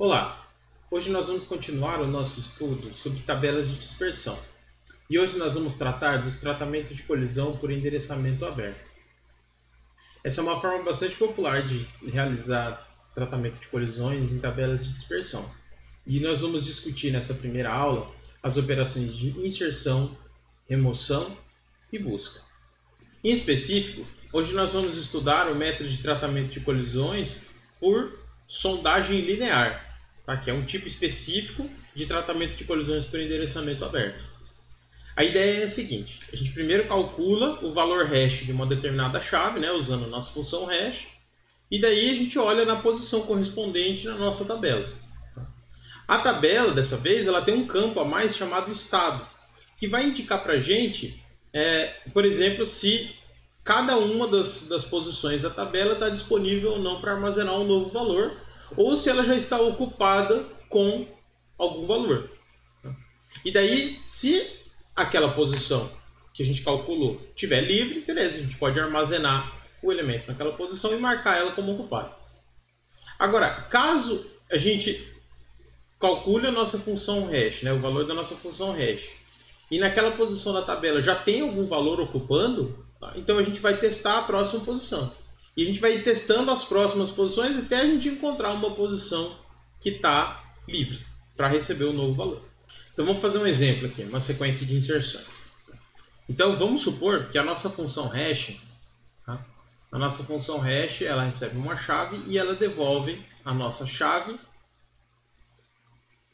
Olá, hoje nós vamos continuar o nosso estudo sobre tabelas de dispersão. E hoje nós vamos tratar dos tratamentos de colisão por endereçamento aberto. Essa é uma forma bastante popular de realizar tratamento de colisões em tabelas de dispersão. E nós vamos discutir nessa primeira aula as operações de inserção, remoção e busca. Em específico, hoje nós vamos estudar o método de tratamento de colisões por sondagem linear, tá? Que é um tipo específico de tratamento de colisões por endereçamento aberto. A ideia é a seguinte: a gente primeiro calcula o valor hash de uma determinada chave, né, usando a nossa função hash, e daí a gente olha na posição correspondente na nossa tabela. A tabela, dessa vez, ela tem um campo a mais chamado estado, que vai indicar para a gente, por exemplo, se cada uma das posições da tabela está disponível ou não para armazenar um novo valor, ou se ela já está ocupada com algum valor. E daí, se aquela posição que a gente calculou estiver livre, beleza, a gente pode armazenar o elemento naquela posição e marcar ela como ocupada. Agora, caso a gente calcule a nossa função hash, né, o valor da nossa função hash, e naquela posição da tabela já tem algum valor ocupando, tá? Então a gente vai testar a próxima posição. E a gente vai ir testando as próximas posições até a gente encontrar uma posição que está livre para receber o novo valor. Então vamos fazer um exemplo aqui, uma sequência de inserções. Então vamos supor que a nossa função hash, tá? A nossa função hash, ela recebe uma chave e ela devolve a nossa chave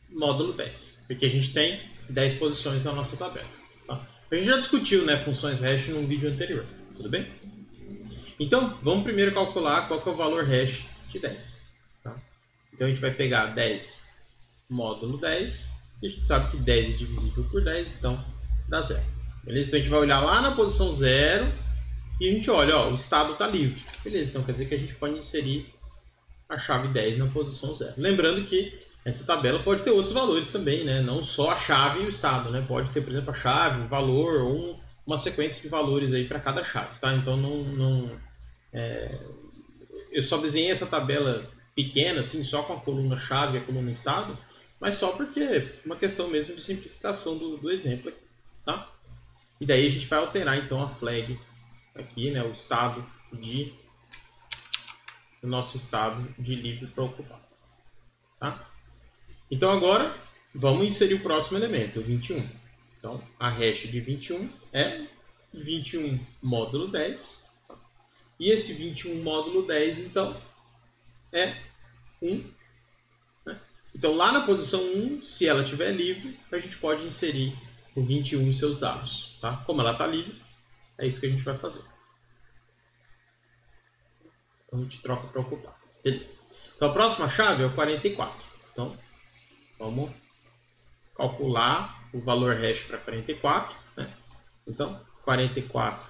módulo 10, porque a gente tem 10 posições na nossa tabela. Tá? A gente já discutiu, né, funções hash num vídeo anterior, tudo bem? Então, vamos primeiro calcular qual que é o valor hash de 10. Tá? Então, a gente vai pegar 10 módulo 10, e a gente sabe que 10 é divisível por 10, então dá 0. Beleza? Então, a gente vai olhar lá na posição 0 e a gente olha, ó, o estado está livre. Beleza, então quer dizer que a gente pode inserir a chave 10 na posição 0. Lembrando que essa tabela pode ter outros valores também, né? Não só a chave e o estado, né? Pode ter, por exemplo, a chave, o valor, ou uma sequência de valores aí para cada chave, tá? Então, eu só desenhei essa tabela pequena, assim, só com a coluna chave e a coluna estado, mas só porque é uma questão mesmo de simplificação do exemplo aqui, tá? E daí a gente vai alterar, então, a flag aqui, né? O estado o nosso estado de livre para ocupar, tá? Então agora vamos inserir o próximo elemento, o 21. Então a hash de 21 é 21 módulo 10. E esse 21 módulo 10 então é 1. Né? Então lá na posição 1, se ela estiver livre, a gente pode inserir o 21 em seus dados. Tá? Como ela está livre, é isso que a gente vai fazer. Então a gente troca para ocupar. Beleza. Então a próxima chave é o 44. Então vamos calcular o valor hash para 44. Né? Então, 44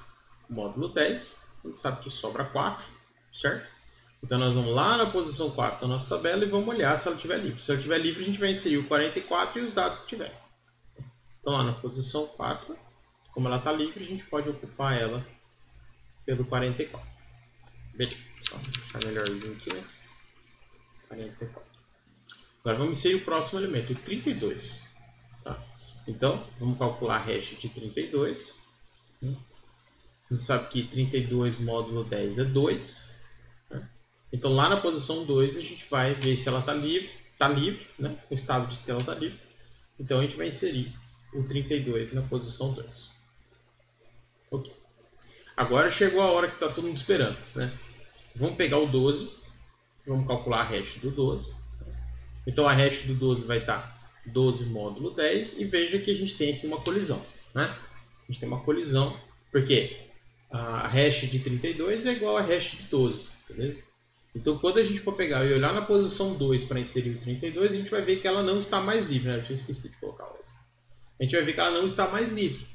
módulo 10. A gente sabe que sobra 4, certo? Então, nós vamos lá na posição 4 da nossa tabela e vamos olhar se ela estiver livre. Se ela estiver livre, a gente vai inserir o 44 e os dados que tiver. Então, lá na posição 4, como ela está livre, a gente pode ocupar ela pelo 44. Beleza. Então, vou deixar melhorzinho aqui, né? 44. Agora vamos inserir o próximo elemento, o 32. Tá? Então, vamos calcular a hash de 32. A gente sabe que 32 módulo 10 é 2. Né? Então, lá na posição 2, a gente vai ver se ela está livre, né? O estado diz que ela está livre. Então, a gente vai inserir o 32 na posição 2. Ok. Agora chegou a hora que está todo mundo esperando. Né? Vamos pegar o 12. Vamos calcular a hash do 12. Então a hash do 12 vai estar 12 módulo 10 e veja que a gente tem aqui uma colisão. Né? A gente tem uma colisão porque a hash de 32 é igual a hash de 12. Beleza? Então quando a gente for pegar e olhar na posição 2 para inserir o 32, a gente vai ver que ela não está mais livre. Né? Eu tinha esquecido de colocar o. A gente vai ver que ela não está mais livre.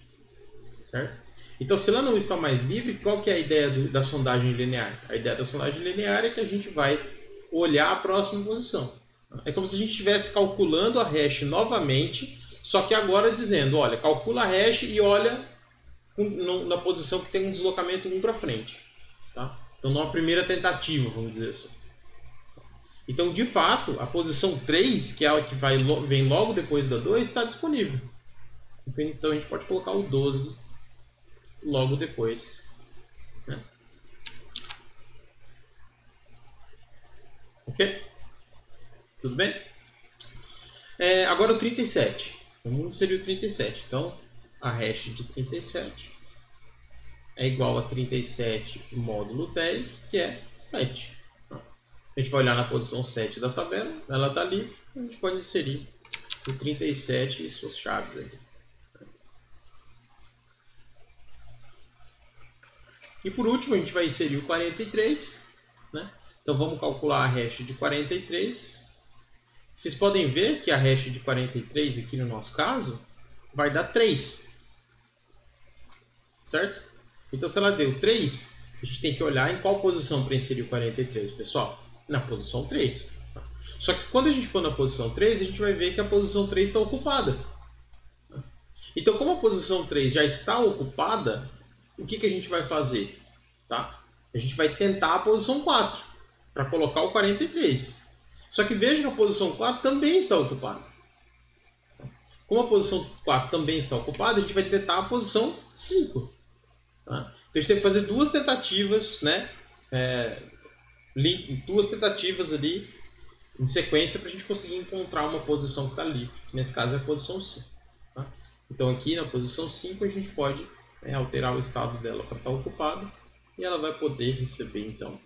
Certo? Então se ela não está mais livre, qual que é a ideia da sondagem linear? A ideia da sondagem linear é que a gente vai olhar a próxima posição. É como se a gente estivesse calculando a hash novamente, só que agora dizendo, olha, calcula a hash e olha na posição que tem um deslocamento 1 para frente. Tá? Então, numa primeira tentativa, vamos dizer assim. Então, de fato, a posição 3, que é a que vem logo depois da 2, está disponível. Então, a gente pode colocar o 12 logo depois, né? Ok? Tudo bem? Agora o 37. Vamos inserir o 37. Então, a hash de 37 é igual a 37 módulo 10, que é 7. A gente vai olhar na posição 7 da tabela, ela está livre, a gente pode inserir o 37 e suas chaves aqui. E por último, a gente vai inserir o 43, né? Então vamos calcular a hash de 43. Vocês podem ver que a hash de 43 aqui no nosso caso vai dar 3. Certo? Então se ela deu 3, a gente tem que olhar em qual posição para inserir o 43, pessoal? Na posição 3. Só que quando a gente for na posição 3, a gente vai ver que a posição 3 está ocupada. Então, como a posição 3 já está ocupada, o que a gente vai fazer? Tá? A gente vai tentar a posição 4 para colocar o 43. Só que veja que a posição 4 também está ocupada. Como a posição 4 também está ocupada, a gente vai tentar a posição 5. Tá? Então, a gente tem que fazer duas tentativas, né? Duas tentativas ali em sequência para a gente conseguir encontrar uma posição que está livre. Nesse caso é a posição 5. Tá? Então aqui na posição 5 a gente pode alterar o estado dela para estar ocupada e ela vai poder receber então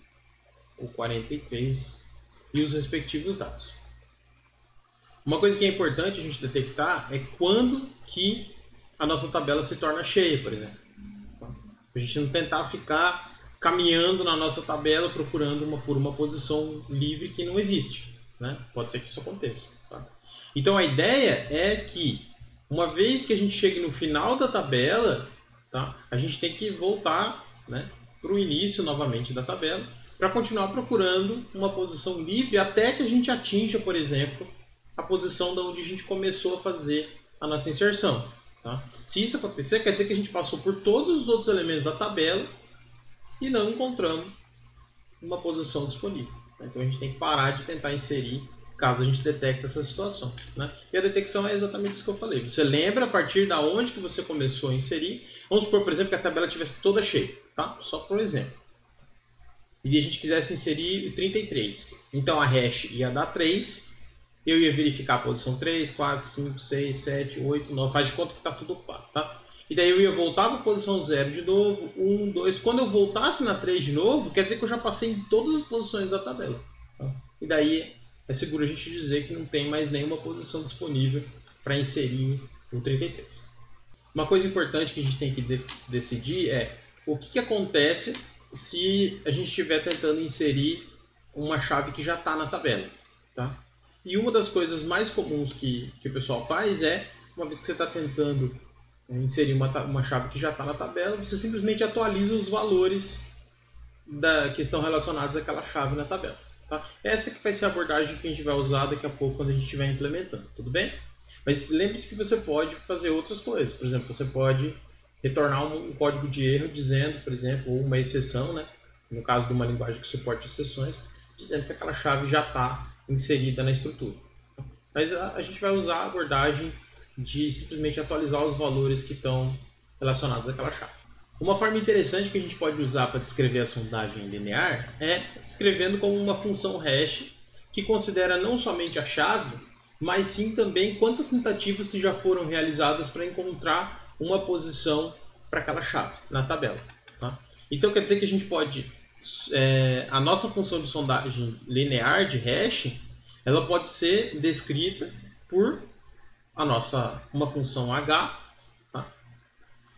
o 43 e os respectivos dados. Uma coisa que é importante a gente detectar é quando que a nossa tabela se torna cheia, por exemplo. Tá? A gente não tentar ficar caminhando na nossa tabela procurando por uma posição livre que não existe, né? Pode ser que isso aconteça. Tá? Então a ideia é que uma vez que a gente chegue no final da tabela, tá? A gente tem que voltar, né, para o início novamente da tabela para continuar procurando uma posição livre até que a gente atinja, por exemplo, a posição da onde a gente começou a fazer a nossa inserção. Tá? Se isso acontecer, quer dizer que a gente passou por todos os outros elementos da tabela e não encontramos uma posição disponível. Então a gente tem que parar de tentar inserir caso a gente detecte essa situação. Né? E a detecção é exatamente isso que eu falei. Você lembra a partir da onde que você começou a inserir. Vamos supor, por exemplo, que a tabela estivesse toda cheia. Tá? Só por exemplo. E a gente quisesse inserir 33. Então a hash ia dar 3. Eu ia verificar a posição 3, 4, 5, 6, 7, 8, 9. Faz de conta que está tudo ocupado. Tá? E daí eu ia voltar para a posição 0 de novo, 1, 2. Quando eu voltasse na 3 de novo, quer dizer que eu já passei em todas as posições da tabela. Tá? E daí é seguro a gente dizer que não tem mais nenhuma posição disponível para inserir o 33. Uma coisa importante que a gente tem que decidir é o que acontece se a gente estiver tentando inserir uma chave que já está na tabela. Tá? E uma das coisas mais comuns que o pessoal faz é, uma vez que você está tentando inserir uma chave que já está na tabela, você simplesmente atualiza os valores que estão relacionados àquela chave na tabela. Tá? Essa que vai ser a abordagem que a gente vai usar daqui a pouco quando a gente estiver implementando, tudo bem? Mas lembre-se que você pode fazer outras coisas. Por exemplo, você pode retornar um código de erro dizendo, por exemplo, ou uma exceção, né? No caso de uma linguagem que suporte exceções, dizendo que aquela chave já está inserida na estrutura. Mas a gente vai usar a abordagem de simplesmente atualizar os valores que estão relacionados àquela chave. Uma forma interessante que a gente pode usar para descrever a sondagem linear é descrevendo como uma função hash que considera não somente a chave, mas sim também quantas tentativas que já foram realizadas para encontrar uma posição para aquela chave na tabela. Tá? Então quer dizer que a gente pode... a nossa função de sondagem linear de hash, ela pode ser descrita por uma função h, tá?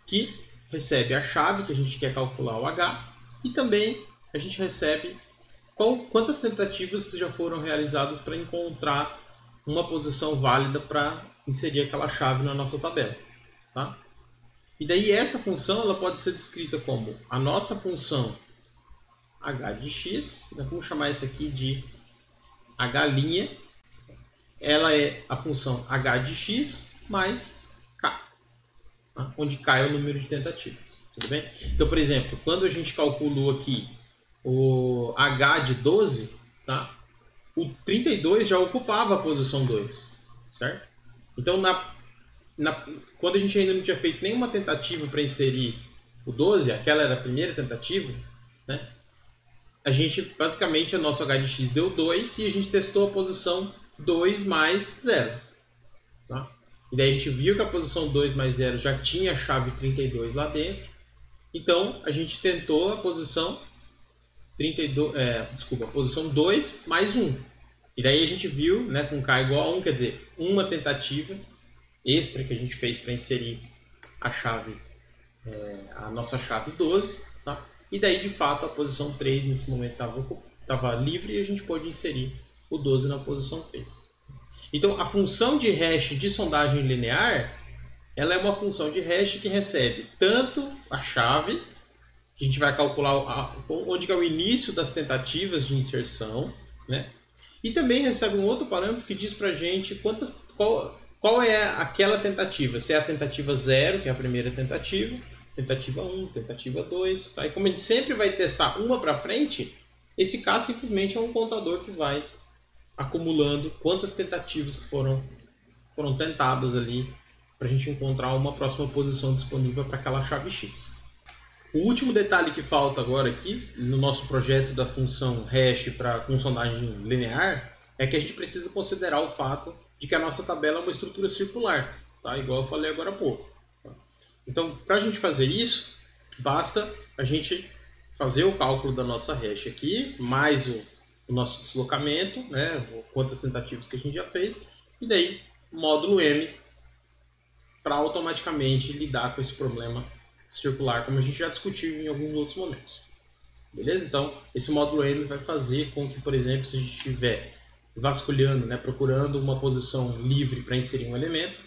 Que recebe a chave que a gente quer calcular o h e também a gente recebe quantas tentativas que já foram realizadas para encontrar uma posição válida para inserir aquela chave na nossa tabela. Tá? E daí essa função ela pode ser descrita como a nossa função h de x, vamos chamar isso aqui de h', ela é a função h de x mais k, tá? Onde k é o número de tentativas. Tudo bem? Então, por exemplo, quando a gente calculou aqui o h de 12, tá? o 32 já ocupava a posição 2, certo? Então, quando a gente ainda não tinha feito nenhuma tentativa para inserir o 12, aquela era a primeira tentativa, né? A gente, basicamente, o nosso h de x deu 2 e a gente testou a posição 2 mais 0. Tá? E daí a gente viu que a posição 2 mais 0 já tinha a chave 32 lá dentro. Então, a gente tentou a posição 32, a posição 2 mais 1. E daí a gente viu, né, com k igual a 1, quer dizer, uma tentativa extra que a gente fez para inserir a chave, a nossa chave 12, tá? E daí, de fato, a posição 3 nesse momento estava livre e a gente pôde inserir o 12 na posição 3. Então, a função de hash de sondagem linear, ela é uma função de hash que recebe tanto a chave, que a gente vai calcular onde que é o início das tentativas de inserção, né? E também recebe um outro parâmetro que diz pra gente qual é aquela tentativa. Se é a tentativa 0, que é a primeira tentativa 1, tentativa 2. Tá? E como a gente sempre vai testar uma para frente, esse K simplesmente é um contador que vai acumulando quantas tentativas que foram tentadas ali para a gente encontrar uma próxima posição disponível para aquela chave X. O último detalhe que falta agora aqui no nosso projeto da função hash com sondagem linear é que a gente precisa considerar o fato de que a nossa tabela é uma estrutura circular, tá? Igual eu falei agora há pouco. Tá? Então, para a gente fazer isso, basta a gente fazer o cálculo da nossa hash aqui, mais o nosso deslocamento, né? Quantas tentativas que a gente já fez, e daí módulo M para automaticamente lidar com esse problema circular, como a gente já discutiu em alguns outros momentos. Beleza? Então, esse módulo M vai fazer com que, por exemplo, se a gente estiver vasculhando, né, procurando uma posição livre para inserir um elemento,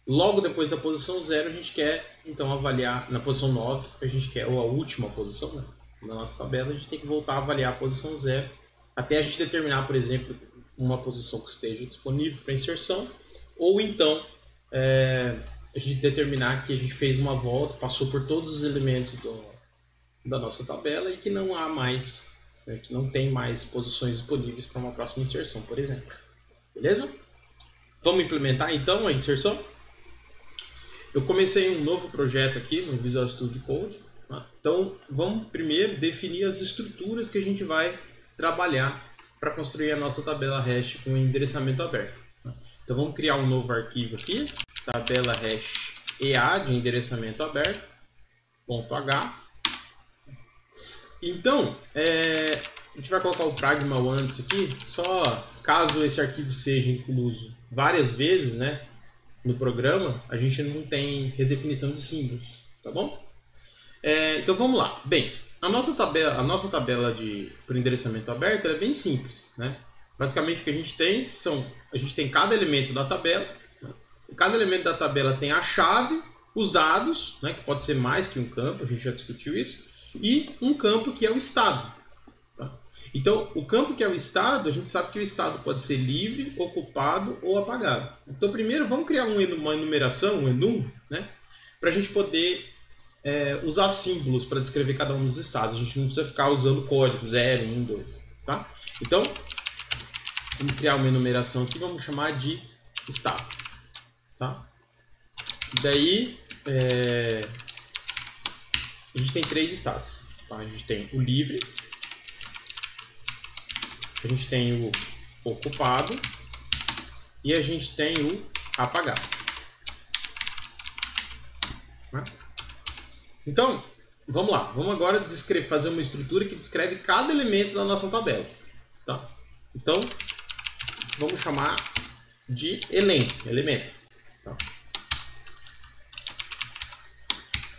logo depois da posição 0, a gente quer, então, avaliar na posição 9, a gente quer, ou a última posição, né, na nossa tabela, a gente tem que voltar a avaliar a posição 0, até a gente determinar, por exemplo, uma posição que esteja disponível para inserção, ou então a gente determinar que a gente fez uma volta, passou por todos os elementos da nossa tabela e que não há mais, que não tem mais posições disponíveis para uma próxima inserção, por exemplo. Beleza? Vamos implementar então a inserção? Eu comecei um novo projeto aqui no Visual Studio Code. Tá? Então, vamos primeiro definir as estruturas que a gente vai trabalhar para construir a nossa tabela hash com endereçamento aberto. Tá? Então, vamos criar um novo arquivo aqui, tabela hash EA de endereçamento aberto, .h. Então, a gente vai colocar o pragma antes aqui, só caso esse arquivo seja incluso várias vezes, né, no programa, a gente não tem redefinição de símbolos, tá bom? Então vamos lá. Bem, a nossa tabela por endereçamento aberto é bem simples, né? Basicamente o que a gente tem cada elemento da tabela, né? Cada elemento da tabela tem a chave, os dados, né, que pode ser mais que um campo, a gente já discutiu isso, e um campo que é o estado. Tá? Então, o campo que é o estado, a gente sabe que o estado pode ser livre, ocupado ou apagado. Então, primeiro, vamos criar uma enumeração, um enum, né, para a gente poder usar símbolos para descrever cada um dos estados. A gente não precisa ficar usando código 0, 1, 2. Tá? Então, vamos criar uma enumeração aqui, vamos chamar de estado. Tá? Daí, a gente tem 3 estados. Tá? A gente tem o livre, a gente tem o ocupado e a gente tem o apagado. Tá? Então, vamos lá. Vamos agora fazer uma estrutura que descreve cada elemento da nossa tabela. Tá? Então, vamos chamar de elemento. Tá?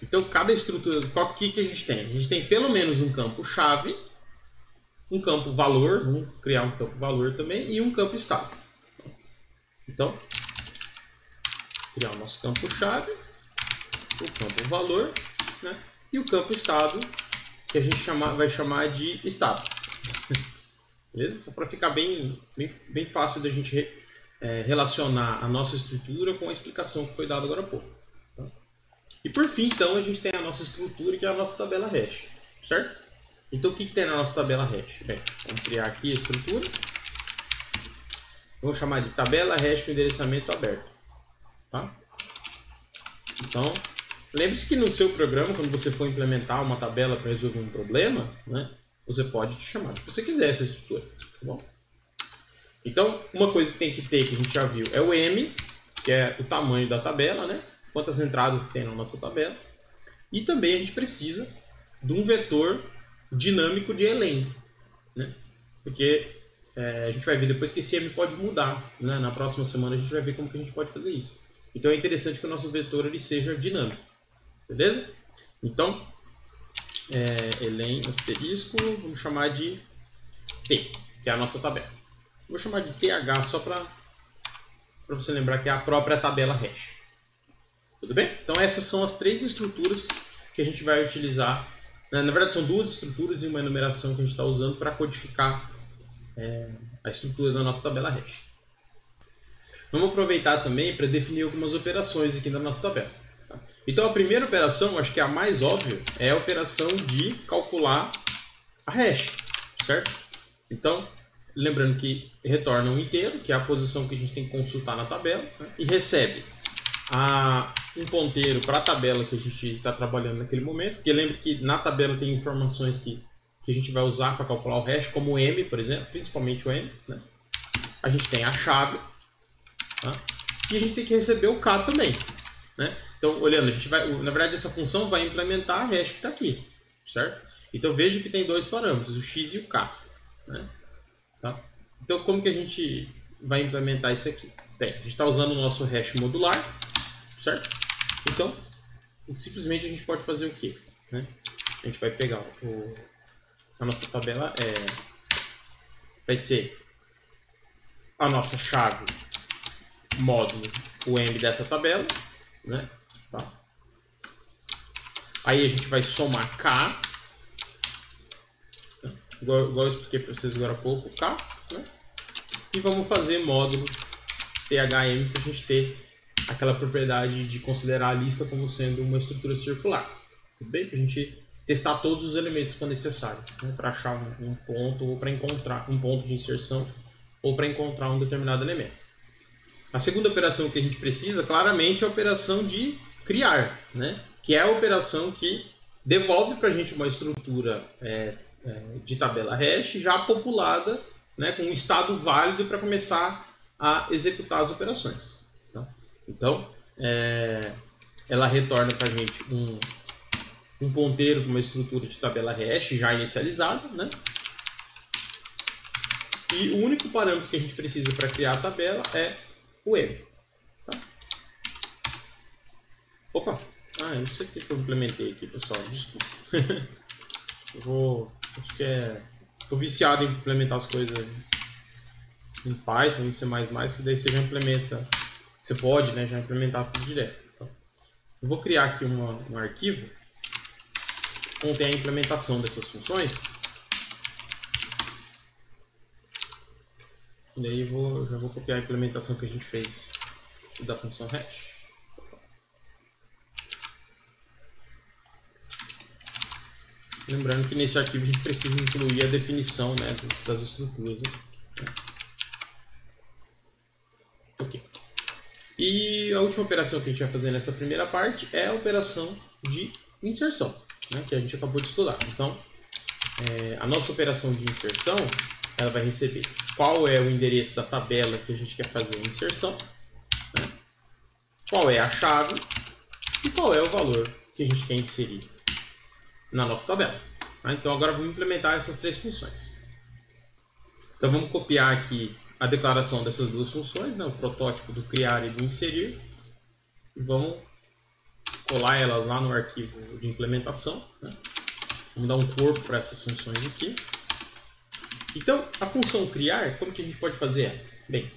Então, cada estrutura, qual que a gente tem? A gente tem pelo menos um campo chave, um campo valor, vamos criar um campo valor também, e um campo estado. Então, criar o nosso campo chave, o campo valor, né, e o campo estado, que a gente vai chamar de estado. Beleza? Só para ficar bem fácil da gente relacionar a nossa estrutura com a explicação que foi dada agora há pouco. Tá? E por fim, então, a gente tem a nossa estrutura, que é a nossa tabela hash, certo? Então, o que tem na nossa tabela hash? Bem, vamos criar aqui a estrutura. Vou chamar de tabela hash com endereçamento aberto. Tá? Então, lembre-se que no seu programa, quando você for implementar uma tabela para resolver um problema, né, você pode chamar se você quiser essa estrutura. Tá bom? Então, uma coisa que tem que ter, que a gente já viu, é o M, que é o tamanho da tabela, né? Quantas entradas que tem na nossa tabela. E também a gente precisa de um vetor dinâmico de Elen, né? Porque a gente vai ver depois que esse M pode mudar, né? Na próxima semana a gente vai ver como que a gente pode fazer isso. Então é interessante que o nosso vetor ele seja dinâmico, beleza? Então, Elen asterisco, vamos chamar de T, que é a nossa tabela. Vou chamar de TH só para você lembrar que é a própria tabela hash. Tudo bem? Então essas são as 3 estruturas que a gente vai utilizar. Na verdade são 2 estruturas e uma enumeração que a gente está usando para codificar a estrutura da nossa tabela hash. Vamos aproveitar também para definir algumas operações aqui na nossa tabela. Tá? Então a primeira operação, acho que é a mais óbvia, é a operação de calcular a hash, certo? Então, lembrando que retorna um inteiro, que é a posição que a gente tem que consultar na tabela, né? E recebe um ponteiro para a tabela que a gente está trabalhando naquele momento, porque lembre que na tabela tem informações que a gente vai usar para calcular o hash, como o M, por exemplo, principalmente o M, né? A gente tem a chave, tá? E a gente tem que receber o K também, né? Então, olhando, a gente vai, na verdade essa função vai implementar a hash que está aqui, certo? Então veja que tem 2 parâmetros, o X e o K, né? Tá? Então como que a gente vai implementar isso aqui? Bem, a gente está usando o nosso hash modular, certo? Então, simplesmente a gente pode fazer o quê? Né? A gente vai pegar a nossa tabela, vai ser a nossa chave módulo, o M dessa tabela, né? Tá? Aí a gente vai somar K, né? igual eu expliquei para vocês agora há pouco, K, né? E vamos fazer módulo THM para a gente ter aquela propriedade de considerar a lista como sendo uma estrutura circular. Tudo bem? Para a gente testar todos os elementos que for necessário, né? Para achar um ponto ou para encontrar um ponto de inserção ou para encontrar um determinado elemento. A segunda operação que a gente precisa, claramente, é a operação de criar, né? Que é a operação que devolve para a gente uma estrutura de tabela hash já populada, né? Com um estado válido para começar a executar as operações. Tá? Então, ela retorna para a gente um ponteiro com uma estrutura de tabela hash já inicializada, né? E o único parâmetro que a gente precisa para criar a tabela é o M. Tá? Opa! Isso aqui que eu implementei aqui, pessoal. Desculpa. Acho que tô viciado em implementar as coisas em Python, em C++, que daí você já implementa. Você pode, né, já implementar tudo direto. Então, eu vou criar aqui um arquivo que contém a implementação dessas funções. E aí já vou copiar a implementação que a gente fez da função hash. Lembrando que nesse arquivo a gente precisa incluir a definição, né, das estruturas. Ok. E a última operação que a gente vai fazer nessa primeira parte é a operação de inserção, né, que a gente acabou de estudar. Então, a nossa operação de inserção, ela vai receber qual é o endereço da tabela que a gente quer fazer a inserção, né, qual é a chave e qual é o valor que a gente quer inserir na nossa tabela. Tá? Então agora vamos implementar essas 3 funções. Então vamos copiar aqui a declaração dessas 2 funções, né? O protótipo do criar e do inserir, e vamos colar elas lá no arquivo de implementação, né? Vamos dar um corpo para essas funções aqui. Então a função criar, como que a gente pode fazer? Bem,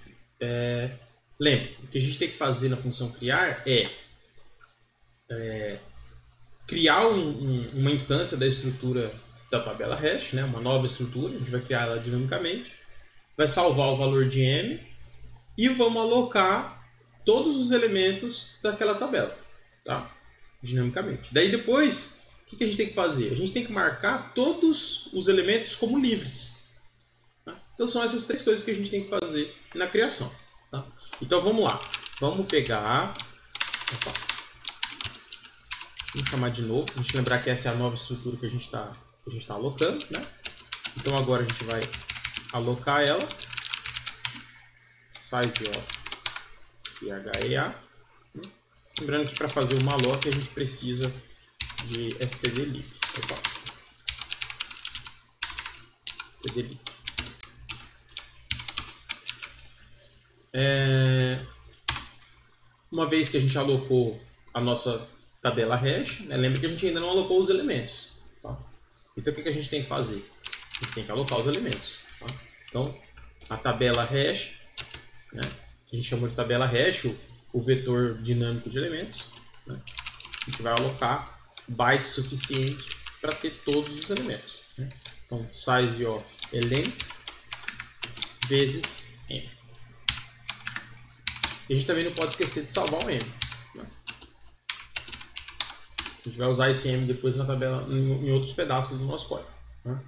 lembre, o que a gente tem que fazer na função criar é criar uma instância da estrutura da tabela hash, né? Uma nova estrutura, a gente vai criar ela dinamicamente, vai salvar o valor de M e vamos alocar todos os elementos daquela tabela, tá? Dinamicamente. Daí depois, o que a gente tem que fazer? A gente tem que marcar todos os elementos como livres. Tá? Então são essas três coisas que a gente tem que fazer na criação. Tá? Então vamos lá. Vamos pegar... Opa. Vamos chamar de novo. A gente lembrar que essa é a nova estrutura que a gente está alocando. Né? Então agora a gente vai alocar ela. Size of PHEA. Lembrando que para fazer uma alloc a gente precisa de stdlib. Opa. stdlib. Uma vez que a gente alocou a nossa tabela hash, né, lembra que a gente ainda não alocou os elementos. Tá? Então o que a gente tem que fazer? A gente tem que alocar os elementos. Tá? Então a tabela hash, né, a gente chama de tabela hash o vetor dinâmico de elementos. Né? A gente vai alocar bytes suficiente para ter todos os elementos. Né? Então size of elen vezes m. E a gente também não pode esquecer de salvar o m. Né? A gente vai usar esse m depois na tabela, em outros pedaços do nosso código. Né?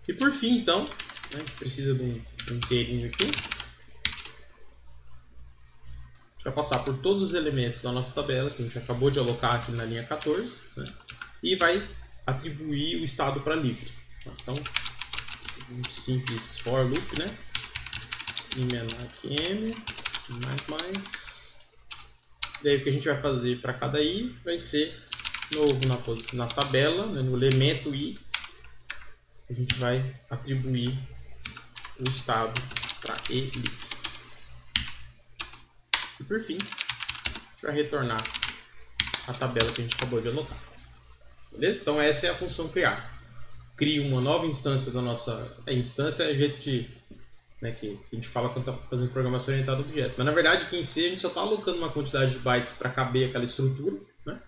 E por fim, então, né, a gente precisa de um inteirinho aqui. A gente vai passar por todos os elementos da nossa tabela, que a gente acabou de alocar aqui na linha 14, né? E vai atribuir o estado para livre. Então, um simples for loop, né? menor que m, mais. Daí o que a gente vai fazer para cada i vai ser novo na tabela, né, no elemento i, a gente vai atribuir o estado para e livre. E por fim, a gente vai retornar a tabela que a gente acabou de alocar. Beleza? Então essa é a função criar. Cria uma nova instância da nossa... instância é o jeito de... né, que a gente fala quando está fazendo programação orientada a objeto. Mas na verdade aqui em C a gente só está alocando uma quantidade de bytes para caber aquela estrutura. Né?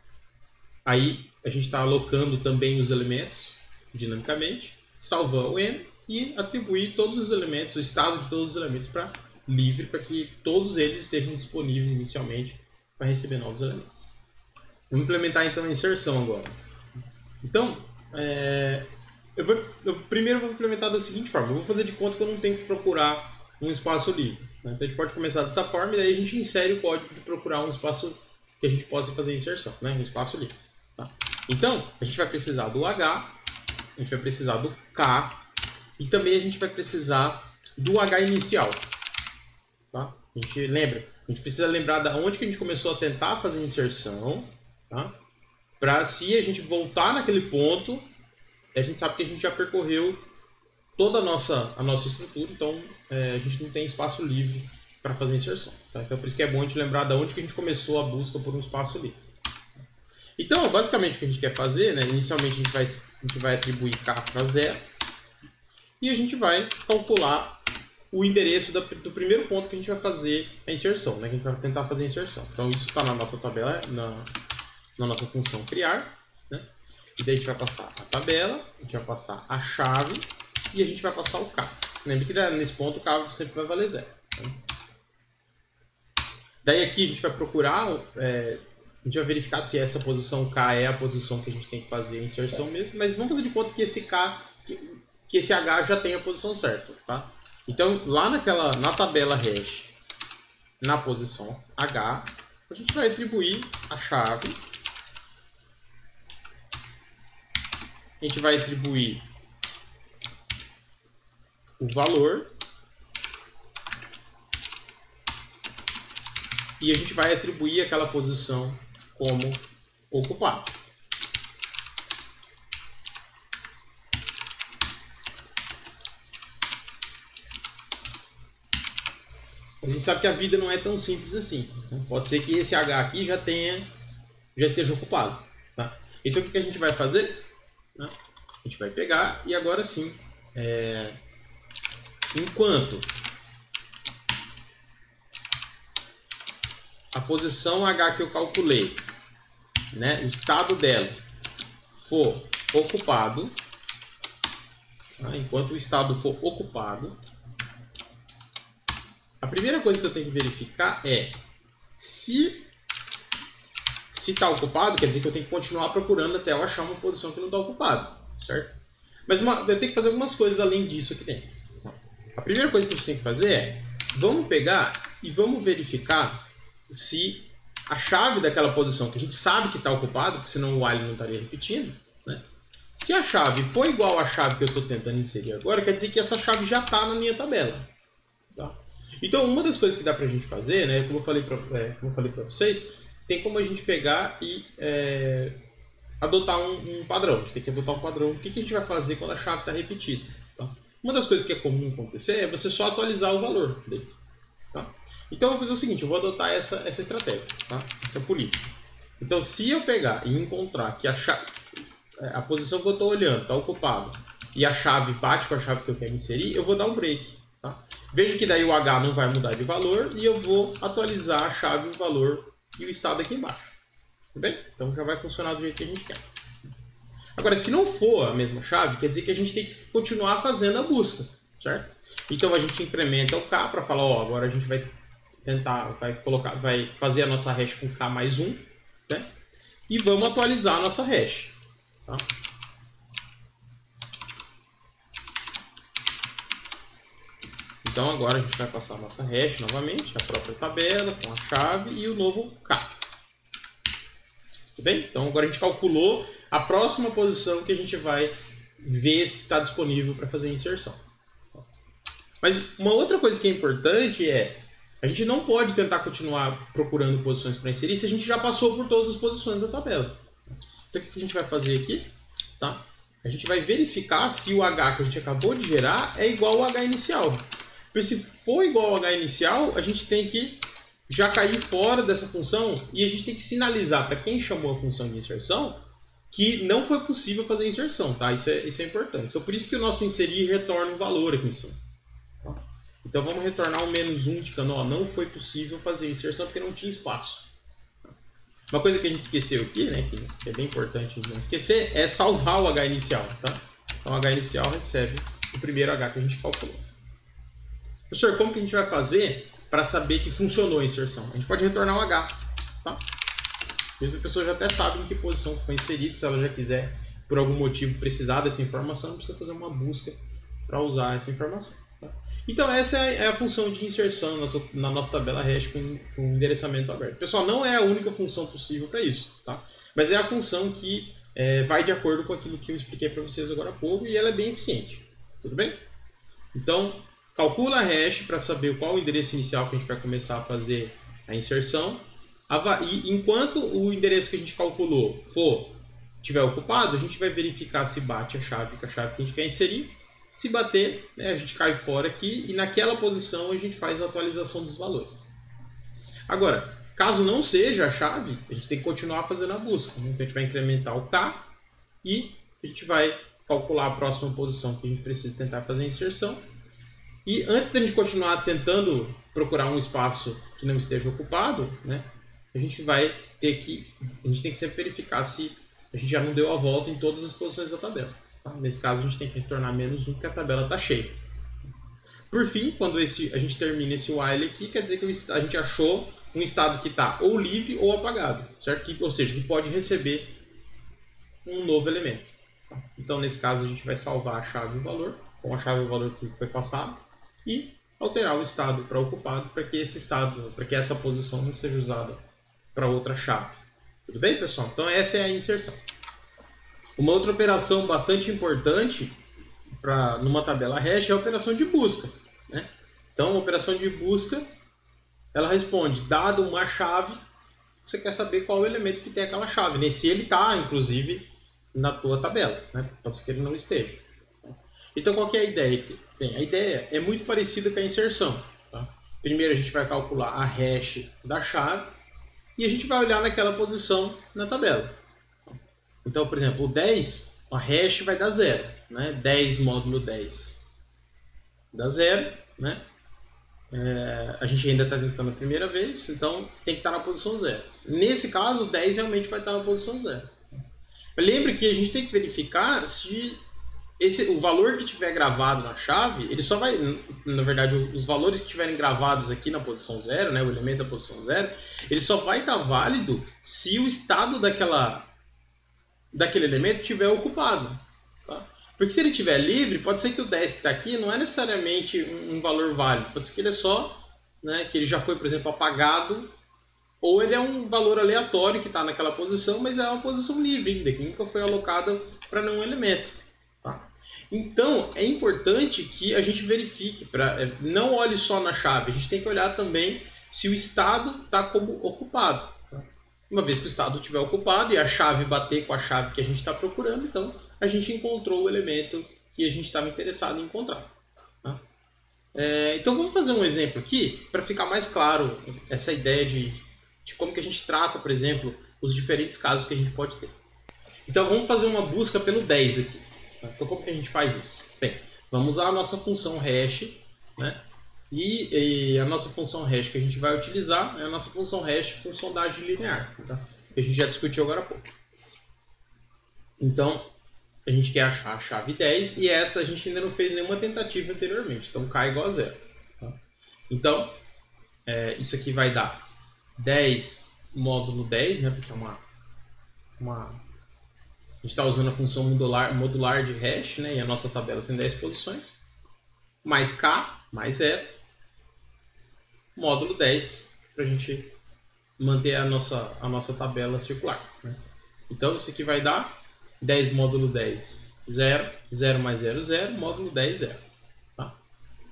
Aí a gente está alocando também os elementos dinamicamente, salvar o m e atribuir todos os elementos, o estado de todos os elementos para livre, para que todos eles estejam disponíveis inicialmente para receber novos elementos. Vamos implementar então a inserção agora. Então, eu primeiro vou implementar da seguinte forma. Eu vou fazer de conta que eu não tenho que procurar um espaço livre. Né? Então a gente pode começar dessa forma e daí a gente insere o código de procurar um espaço que a gente possa fazer inserção, né? Um espaço livre. Tá? Então, a gente vai precisar do H, a gente vai precisar do K e também a gente vai precisar do H inicial. Tá? A gente precisa lembrar de onde que a gente começou a tentar fazer inserção, tá? Para se a gente voltar naquele ponto, a gente sabe que a gente já percorreu toda a nossa estrutura, então a gente não tem espaço livre para fazer inserção. Tá? Então por isso que é bom a gente lembrar de onde que a gente começou a busca por um espaço livre. Então, basicamente o que a gente quer fazer, né, inicialmente a gente vai atribuir k para 0 e a gente vai calcular o endereço do primeiro ponto que a gente vai fazer a inserção, né, que a gente vai tentar fazer a inserção. Então isso está na nossa tabela, na nossa função criar, né? E daí a gente vai passar a tabela, a gente vai passar a chave e a gente vai passar o k. Lembre que nesse ponto o k sempre vai valer 0. Né? Daí aqui a gente vai procurar, a gente vai verificar se essa posição k é a posição que a gente tem que fazer a inserção mesmo, mas vamos fazer de conta que esse k, que esse h já tem a posição certa, tá? Então lá na tabela hash, na posição h, a gente vai atribuir a chave. A gente vai atribuir o valor e a gente vai atribuir aquela posição como ocupado. A gente sabe que a vida não é tão simples assim. Né? Pode ser que esse H aqui já esteja ocupado. Tá? Então o que a gente vai fazer? Né? A gente vai pegar e agora sim, enquanto a posição H que eu calculei, né, o estado dela for ocupado, tá? Enquanto o estado for ocupado, a primeira coisa que eu tenho que verificar é se está ocupado, quer dizer que eu tenho que continuar procurando até eu achar uma posição que não está ocupada, certo? Mas eu tenho que fazer algumas coisas além disso aqui dentro. A primeira coisa que a gente tem que fazer é, vamos pegar e vamos verificar se a chave daquela posição que a gente sabe que está ocupada, porque senão o while não estaria repetindo, né? Se a chave for igual à chave que eu estou tentando inserir agora, quer dizer que essa chave já está na minha tabela. Tá? Então, uma das coisas que dá para a gente fazer, né, como eu falei para vocês, tem como a gente pegar e adotar um padrão. A gente tem que adotar um padrão. O que a gente vai fazer quando a chave está repetida? Tá? Uma das coisas que é comum acontecer é você só atualizar o valor dele. Tá? Então, eu vou fazer o seguinte, eu vou adotar essa estratégia, tá? Essa política. Então, se eu pegar e encontrar que a posição que eu estou olhando está ocupada e a chave bate com a chave que eu quero inserir, eu vou dar um break. Tá? Veja que daí o H não vai mudar de valor e eu vou atualizar a chave, o valor e o estado aqui embaixo. Tudo bem? Então já vai funcionar do jeito que a gente quer. Agora, se não for a mesma chave, quer dizer que a gente tem que continuar fazendo a busca, certo? Então a gente incrementa o K para falar, ó, agora a gente vai tentar, vai fazer a nossa hash com K mais 1, né? E vamos atualizar a nossa hash. Tá? Então agora a gente vai passar a nossa hash novamente, a própria tabela, com a chave e o novo K. Tudo bem? Então agora a gente calculou a próxima posição que a gente vai ver se está disponível para fazer a inserção. Mas uma outra coisa que é importante é, a gente não pode tentar continuar procurando posições para inserir se a gente já passou por todas as posições da tabela. Então o que a gente vai fazer aqui? Tá? A gente vai verificar se o H que a gente acabou de gerar é igual ao H inicial. Porque se for igual ao H inicial, a gente tem que já cair fora dessa função e a gente tem que sinalizar para quem chamou a função de inserção que não foi possível fazer a inserção. Tá? Isso é importante. Então por isso que o nosso inserir retorna um valor aqui em cima. Tá? Então vamos retornar o menos 1 indicando, ó, não foi possível fazer a inserção porque não tinha espaço. Uma coisa que a gente esqueceu aqui, né, que é bem importante não esquecer, é salvar o H inicial. Tá? Então o H inicial recebe o primeiro H que a gente calculou. Professor, como que a gente vai fazer para saber que funcionou a inserção? A gente pode retornar o H. Tá? Mesmo a pessoa já até sabe em que posição foi inserido, se ela já quiser, por algum motivo, precisar dessa informação, não precisa fazer uma busca para usar essa informação. Tá? Então essa é a função de inserção na nossa tabela hash com endereçamento aberto. Pessoal, não é a única função possível para isso, tá? Mas é a função que vai de acordo com aquilo que eu expliquei para vocês agora há pouco e ela é bem eficiente. Tudo bem? Então, calcula a hash para saber qual o endereço inicial que a gente vai começar a fazer a inserção. E enquanto o endereço que a gente calculou estiver ocupado, a gente vai verificar se bate a chave com a chave que a gente quer inserir. Se bater, né, a gente cai fora aqui e naquela posição a gente faz a atualização dos valores. Agora, caso não seja a chave, a gente tem que continuar fazendo a busca. Então a gente vai incrementar o K e a gente vai calcular a próxima posição que a gente precisa tentar fazer a inserção. E antes da gente continuar tentando procurar um espaço que não esteja ocupado, né, a gente tem que sempre verificar se a gente já não deu a volta em todas as posições da tabela. Tá? Nesse caso, a gente tem que retornar menos 1 porque a tabela está cheia. Por fim, quando a gente termina esse while aqui, quer dizer que a gente achou um estado que está ou livre ou apagado, certo? Ou seja, que pode receber um novo elemento. Tá? Então, nesse caso, a gente vai salvar a chave e o valor, com a chave e o valor que foi passado, e alterar o estado para ocupado para que essa posição não seja usada para outra chave. Tudo bem, pessoal? Então, essa é a inserção. Uma outra operação bastante importante numa tabela hash é a operação de busca. Né? Então, a operação de busca, ela responde, dado uma chave, você quer saber qual é o elemento que tem aquela chave, né? Se ele está, inclusive, na tua tabela. Né? Pode ser que ele não esteja. Então, qual que é a ideia aqui? Bem, a ideia é muito parecida com a inserção. Tá? Primeiro, a gente vai calcular a hash da chave e a gente vai olhar naquela posição na tabela. Então, por exemplo, o 10, a hash vai dar 0. Né? 10 módulo 10 dá 0. Né? A gente ainda está tentando a primeira vez, então tem que estar na posição 0. Nesse caso, o 10 realmente vai estar na posição 0. Lembre que a gente tem que verificar se o valor que tiver gravado na chave, ele só vai, na verdade, os valores que estiverem gravados aqui na posição 0, né, o elemento da posição 0, ele só vai estar válido se o estado daquele elemento estiver ocupado. Tá? Porque se ele estiver livre, pode ser que o 10 que está aqui não é necessariamente um valor válido. Pode ser que ele é só, né, que ele já foi, por exemplo, apagado, ou ele é um valor aleatório que está naquela posição, mas é uma posição livre ainda, que nunca foi alocada para nenhum elemento. Tá? Então, é importante que a gente verifique, não olhe só na chave, a gente tem que olhar também se o estado está como ocupado. Tá? Uma vez que o estado estiver ocupado e a chave bater com a chave que a gente está procurando, então a gente encontrou o elemento que a gente estava interessado em encontrar. Tá? Então vamos fazer um exemplo aqui para ficar mais claro essa ideia de como que a gente trata, por exemplo, os diferentes casos que a gente pode ter. Então vamos fazer uma busca pelo 10 aqui. Tá? Então como que a gente faz isso? Bem, vamos usar a nossa função hash, né? E a nossa função hash que a gente vai utilizar é a nossa função hash com sondagem linear, tá? Que a gente já discutiu agora há pouco. Então, a gente quer achar a chave 10 e essa a gente ainda não fez nenhuma tentativa anteriormente, então k igual a 0. Tá? Então, isso aqui vai dar 10 módulo 10, né? Porque é a gente está usando a função modular de hash, né? E a nossa tabela tem 10 posições. Mais k, mais 0, módulo 10, para a gente manter a nossa tabela circular. Né? Então, isso aqui vai dar 10 módulo 10, 0, 0 mais 0, 0, módulo 10, 0. Tá?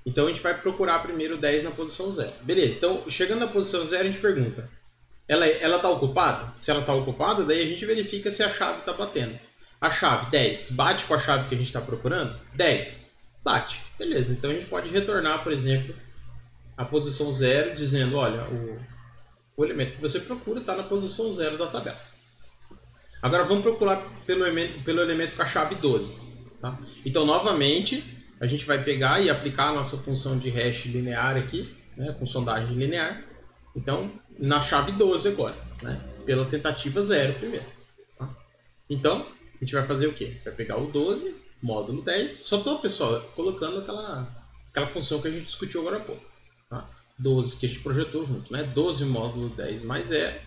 Então, a gente vai procurar primeiro 10 na posição 0. Beleza, então, chegando na posição 0, a gente pergunta, ela está ocupada? Se ela está ocupada, daí a gente verifica se a chave está batendo. A chave 10 bate com a chave que a gente está procurando? 10. Bate. Beleza, então a gente pode retornar, por exemplo, a posição 0, dizendo, olha, o elemento que você procura está na posição 0 da tabela. Agora vamos procurar pelo elemento com a chave 12. Tá? Então, novamente, a gente vai pegar e aplicar a nossa função de hash linear aqui, né, com sondagem linear. Então, na chave 12 agora, né, pela tentativa 0 primeiro. Tá? Então, a gente vai fazer o quê? A gente vai pegar o 12, módulo 10. Só estou, pessoal, colocando aquela função que a gente discutiu agora há pouco. Tá? 12 que a gente projetou junto, né? 12 módulo 10 mais 0.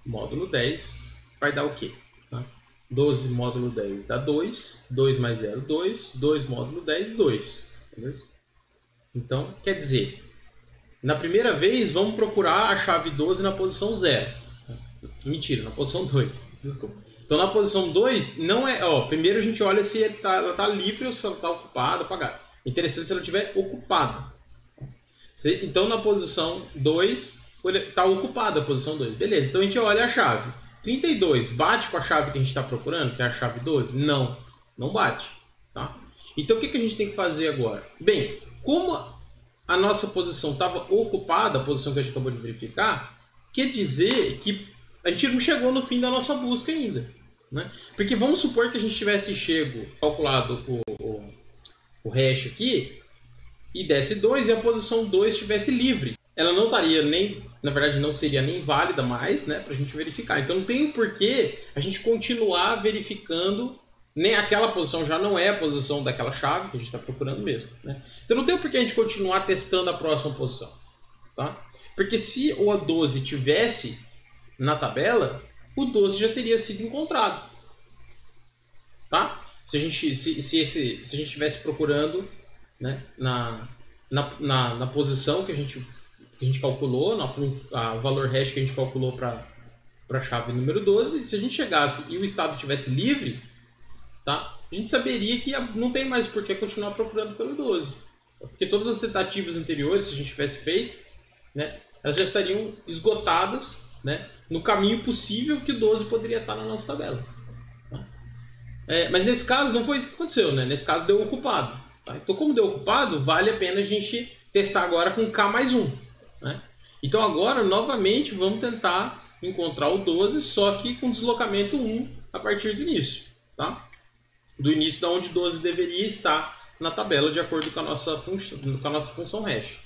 Módulo 10 vai dar o quê? Tá? 12 módulo 10 dá 2. 2 mais 0, 2. 2 módulo 10, 2. Beleza? Então, quer dizer, na primeira vez, vamos procurar a chave 12 na posição 0. Mentira, na posição 2. Desculpa. Então, na posição 2, não é. Primeiro a gente olha se ela está livre ou se ela está ocupada, apagada. Interessante se ela estiver ocupada. Então, na posição 2, está ocupada a posição 2. Beleza, então a gente olha a chave. 32 bate com a chave que a gente está procurando, que é a chave 12? Não, não bate. Tá? Então, o que a gente tem que fazer agora? Bem, como a nossa posição estava ocupada, a posição que a gente acabou de verificar, quer dizer que a gente não chegou no fim da nossa busca ainda. Né? Porque vamos supor que a gente tivesse calculado o hash aqui, e desse 2 e a posição 2 estivesse livre. Ela não estaria nem, na verdade não seria nem válida mais, né, para a gente verificar. Então não tem porquê a gente continuar verificando, nem aquela posição já não é a posição daquela chave que a gente está procurando mesmo. Né? Então não tem porquê a gente continuar testando a próxima posição. Tá? Porque se o 12 tivesse na tabela, o 12 já teria sido encontrado. Tá? Se a gente estivesse procurando, né, na posição que a gente calculou, o valor hash que a gente calculou para a chave número 12, se a gente chegasse e o estado estivesse livre, tá, a gente saberia que não tem mais por que continuar procurando pelo 12. Porque todas as tentativas anteriores, se a gente tivesse feito, né, elas já estariam esgotadas, né, no caminho possível que o 12 poderia estar na nossa tabela. Tá? Mas nesse caso não foi isso que aconteceu, né? Nesse caso deu ocupado. Tá? Então, como deu ocupado, vale a pena a gente testar agora com K mais 1. Né? Então, agora, novamente, vamos tentar encontrar o 12, só que com deslocamento 1 a partir do início. Tá? Do início da onde 12 deveria estar na tabela, de acordo com a nossa função hash.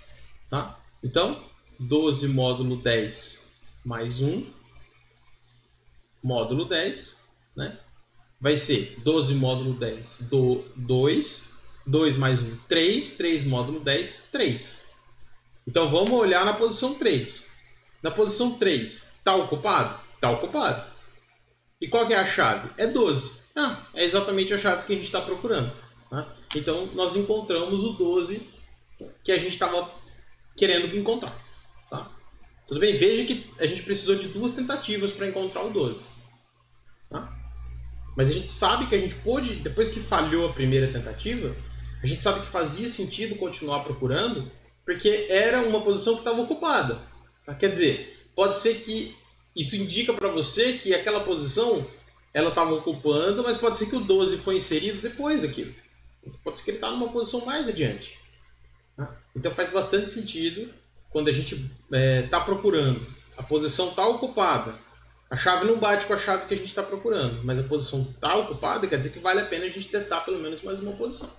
Tá? Então, 12 módulo 10 mais 1, módulo 10, né? Vai ser 12 módulo 10, 2... 2 mais 1, 3. 3 módulo 10, 3. Então, vamos olhar na posição 3. Na posição 3, está ocupado? Está ocupado. E qual que é a chave? É 12. é exatamente a chave que a gente está procurando. Tá? Então, nós encontramos o 12 que a gente estava querendo encontrar. Tá? Tudo bem? Veja que a gente precisou de 2 tentativas para encontrar o 12. Tá? Mas a gente sabe que a gente pôde, depois que falhou a primeira tentativa, a gente sabe que fazia sentido continuar procurando, porque era uma posição que estava ocupada. Tá? Quer dizer, pode ser que isso indica para você que aquela posição ela estava ocupando, mas pode ser que o 12 foi inserido depois daquilo. Pode ser que ele está numa posição mais adiante. Tá? Então faz bastante sentido quando a gente está procurando. A posição está ocupada. A chave não bate com a chave que a gente está procurando, mas a posição está ocupada, quer dizer que vale a pena a gente testar pelo menos mais uma posição.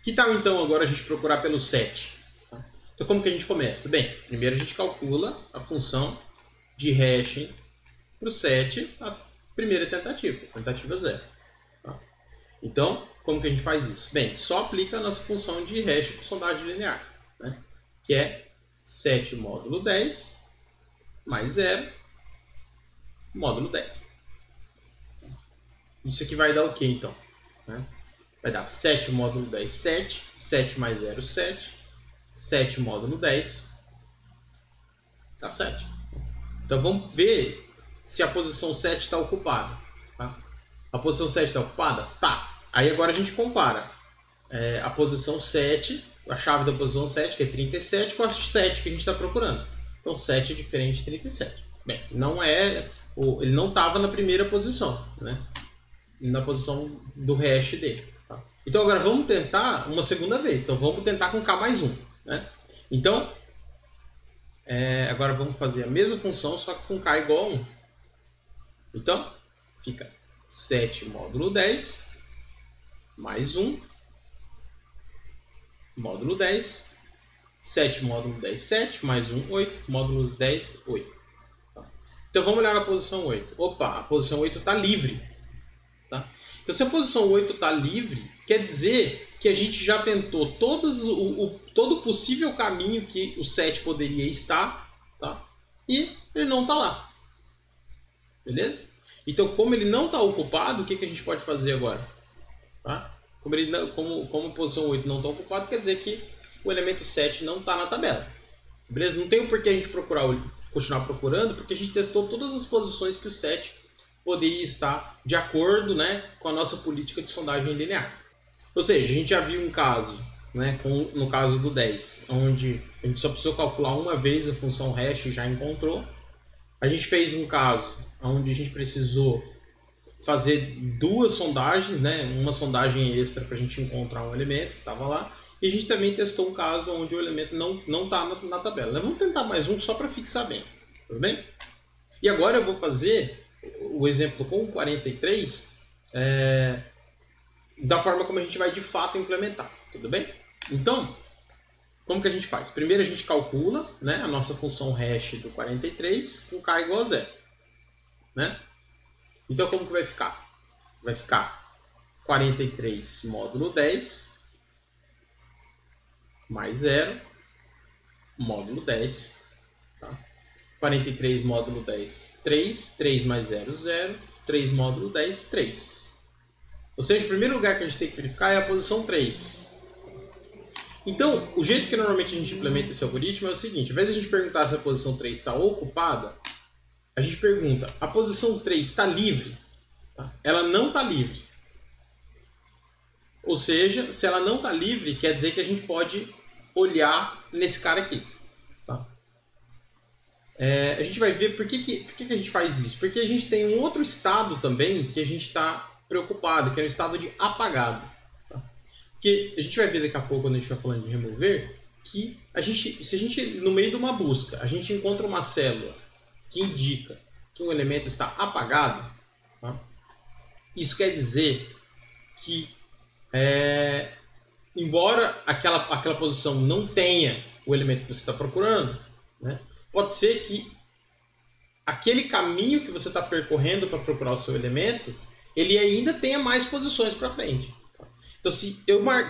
Que tal então agora a gente procurar pelo 7? Tá? Então como que a gente começa? Bem, primeiro a gente calcula a função de hashing para o 7, a primeira tentativa 0. Tá? Então, como que a gente faz isso? Bem, só aplica a nossa função de hash com sondagem linear, né? Que é 7 módulo 10 mais 0 módulo 10. Isso aqui vai dar o que então? Né? Vai dar 7 módulo 10, 7. 7 mais 0, 7. 7 módulo 10 dá 7. Então vamos ver se a posição 7 está ocupada. Tá? A posição 7 está ocupada? Tá. Aí agora a gente compara a posição 7, a chave da posição 7, que é 37, com a 7 que a gente está procurando. Então 7 é diferente de 37. Bem, ele não estava na primeira posição, né? Na posição do hash dele. Tá? Então agora vamos tentar uma segunda vez. Então vamos tentar com K mais 1. Né? Então, agora vamos fazer a mesma função, só que com K igual a 1. Então, fica 7 módulo 10 mais 1 módulo 10. 7 módulo 10, 7 mais 1, 8. Módulos 10, 8. Tá? Então vamos olhar na posição 8. Opa, a posição 8 está livre. Tá? Então se a posição 8 está livre, quer dizer que a gente já tentou todo o possível caminho que o 7 poderia estar, tá? E ele não está lá. Beleza? Então, como ele não está ocupado, o que a gente pode fazer agora? Tá? Como a posição 8 não está ocupada, quer dizer que o elemento 7 não está na tabela. Beleza? Não tem o porquê a gente continuar procurando, porque a gente testou todas as posições que o 7 poderia estar de acordo, né, com a nossa política de sondagem linear. Ou seja, a gente já viu um caso, né, no caso do 10, onde a gente só precisou calcular uma vez a função hash e já encontrou. A gente fez um caso onde a gente precisou fazer 2 sondagens, né, uma sondagem extra para a gente encontrar um elemento que estava lá. E a gente também testou um caso onde o elemento não está na tabela. Vamos tentar mais um só para fixar bem. Tudo bem? E agora eu vou fazer o exemplo com o 43 da forma como a gente vai de fato implementar. Tudo bem? Então, como que a gente faz? Primeiro a gente calcula, né, a nossa função hash do 43 com k igual a 0. Né? Então como que vai ficar? Vai ficar 43 módulo 10 mais 0 módulo 10. Tá? 43 módulo 10, 3. 3 mais 0, 0. 3 módulo 10, 3. Ou seja, o primeiro lugar que a gente tem que verificar é a posição 3. Então, o jeito que normalmente a gente implementa esse algoritmo é o seguinte: ao invés de a gente perguntar se a posição 3 está ocupada, a gente pergunta, a posição 3 está livre? Tá? Ela não está livre. Ou seja, se ela não está livre, quer dizer que a gente pode olhar nesse cara aqui. Tá? A gente vai ver por que a gente faz isso. Porque a gente tem um outro estado também que a gente está preocupado, que é o estado de apagado. Tá? Porque a gente vai ver daqui a pouco, quando a gente vai falando de remover, que se a gente, no meio de uma busca, a gente encontra uma célula que indica que um elemento está apagado, tá? Isso quer dizer que, embora aquela posição não tenha o elemento que você está procurando, né, pode ser que aquele caminho que você está percorrendo para procurar o seu elemento, ele ainda tenha mais posições para frente. Então,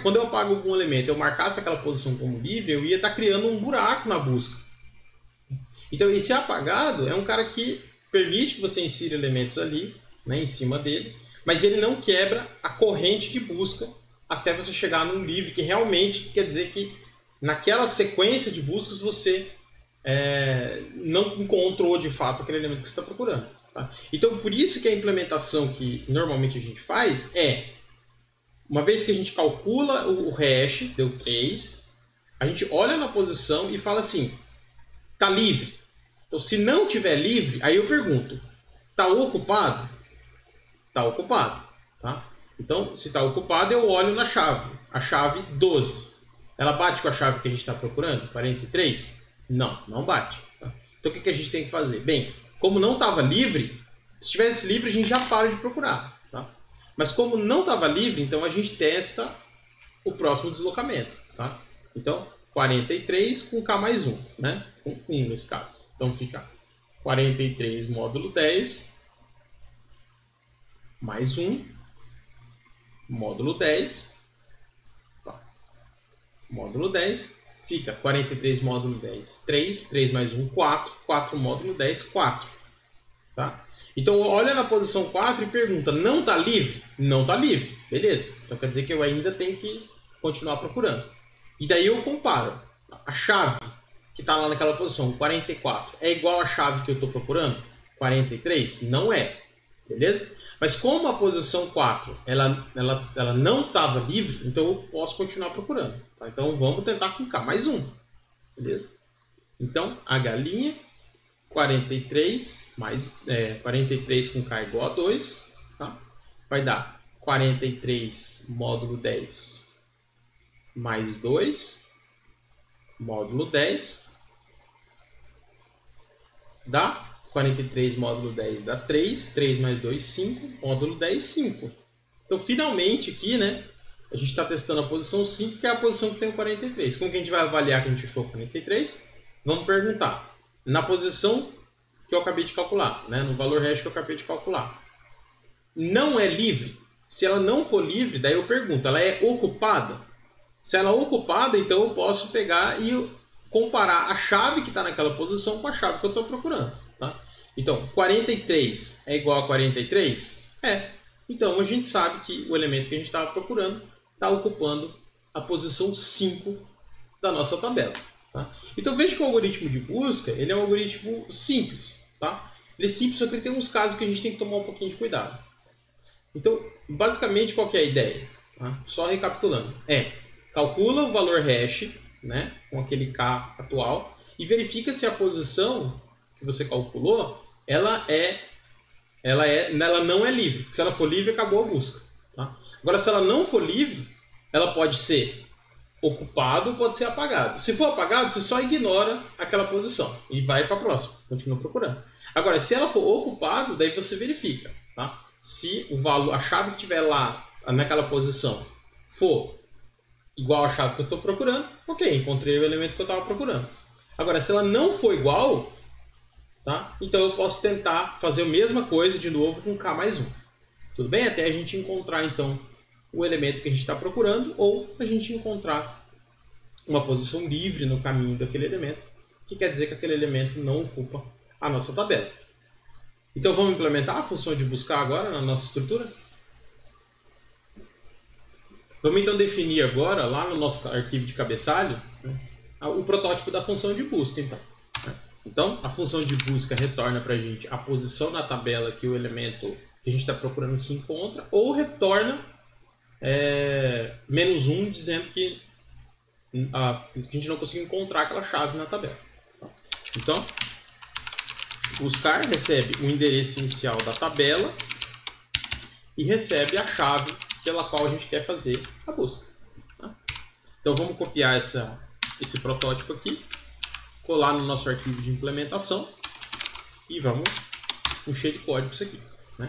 quando eu apago algum elemento, eu marcasse aquela posição como livre, eu ia estar criando um buraco na busca. Então, esse apagado é um cara que permite que você insira elementos ali, né, em cima dele, mas ele não quebra a corrente de busca até você chegar num livre, que realmente quer dizer que naquela sequência de buscas você não encontrou de fato aquele elemento que você está procurando. Tá? Então, por isso que a implementação que normalmente a gente faz uma vez que a gente calcula o hash, deu 3, a gente olha na posição e fala assim, está livre. Então, se não tiver livre, aí eu pergunto, está ocupado? Está ocupado. Tá? Então, se está ocupado, eu olho na chave, a chave 12. Ela bate com a chave que a gente está procurando, 43? Não, não bate. Tá? Então, o que a gente tem que fazer? Bem, como não estava livre, se estivesse livre, a gente já para de procurar. Tá? Mas como não estava livre, então a gente testa o próximo deslocamento. Tá? Então, 43 com K mais 1, né? Com 1 nesse caso. Então, fica 43 módulo 10 mais 1 módulo 10. Tá. Módulo 10 fica 43 módulo 10, 3 mais 1, 4 módulo 10, 4. Tá? Então, olha na posição 4 e pergunta, não está livre? Não está livre. Beleza. Então, quer dizer que eu ainda tenho que continuar procurando. E daí eu comparo. A chave que está lá naquela posição, 44, é igual à chave que eu estou procurando? 43? Não é. Beleza? Mas como a posição 4 ela não estava livre, então eu posso continuar procurando. Tá? Então, vamos tentar com K mais 1. Beleza? Então, a galinha... 43 com K igual a 2, tá? Vai dar 43 módulo 10 mais 2 módulo 10 dá 43 módulo 10 dá 3 mais 2, 5, módulo 10, 5. Então, finalmente aqui, né, a gente está testando a posição 5, que é a posição que tem o 43. Como que a gente vai avaliar que a gente achou o 43? Vamos perguntar. Na posição que eu acabei de calcular, né? No valor hash que eu acabei de calcular. Não é livre? Se ela não for livre, daí eu pergunto, ela é ocupada? Se ela é ocupada, então eu posso pegar e comparar a chave que está naquela posição com a chave que eu estou procurando. Tá? Então, 43 é igual a 43? É. Então, a gente sabe que o elemento que a gente estava procurando está ocupando a posição 5 da nossa tabela. Tá? Então veja que o algoritmo de busca ele é um algoritmo simples. Tá? Ele é simples, só que ele tem uns casos que a gente tem que tomar um pouquinho de cuidado. Então, basicamente, qual que é a ideia? Tá? Só recapitulando. Calcula o valor hash, né, com aquele K atual e verifica se a posição que você calculou ela não é livre. Se ela for livre, acabou a busca. Tá? Agora, se ela não for livre, ela pode ser ocupado ou pode ser apagado. Se for apagado, você só ignora aquela posição e vai para a próxima, continua procurando. Agora, se ela for ocupado, daí você verifica. Tá? Se o valor, a chave que tiver lá naquela posição for igual à chave que eu estou procurando, ok, encontrei o elemento que eu estava procurando. Agora, se ela não for igual, tá? Então eu posso tentar fazer a mesma coisa de novo com K mais 1. Tudo bem? Até a gente encontrar, então, o elemento que a gente está procurando ou a gente encontrar uma posição livre no caminho daquele elemento, que quer dizer que aquele elemento não ocupa a nossa tabela. Então vamos implementar a função de buscar agora na nossa estrutura? Vamos então definir agora, lá no nosso arquivo de cabeçalho, né, o protótipo da função de busca. Então, a função de busca retorna para a gente a posição na tabela que o elemento que a gente está procurando se encontra, ou retorna menos 1, dizendo que a gente não conseguiu encontrar aquela chave na tabela. Então, buscar recebe o endereço inicial da tabela e recebe a chave pela qual a gente quer fazer a busca. Então, vamos copiar esse protótipo aqui, colar no nosso arquivo de implementação e vamos encher de código isso aqui. Né?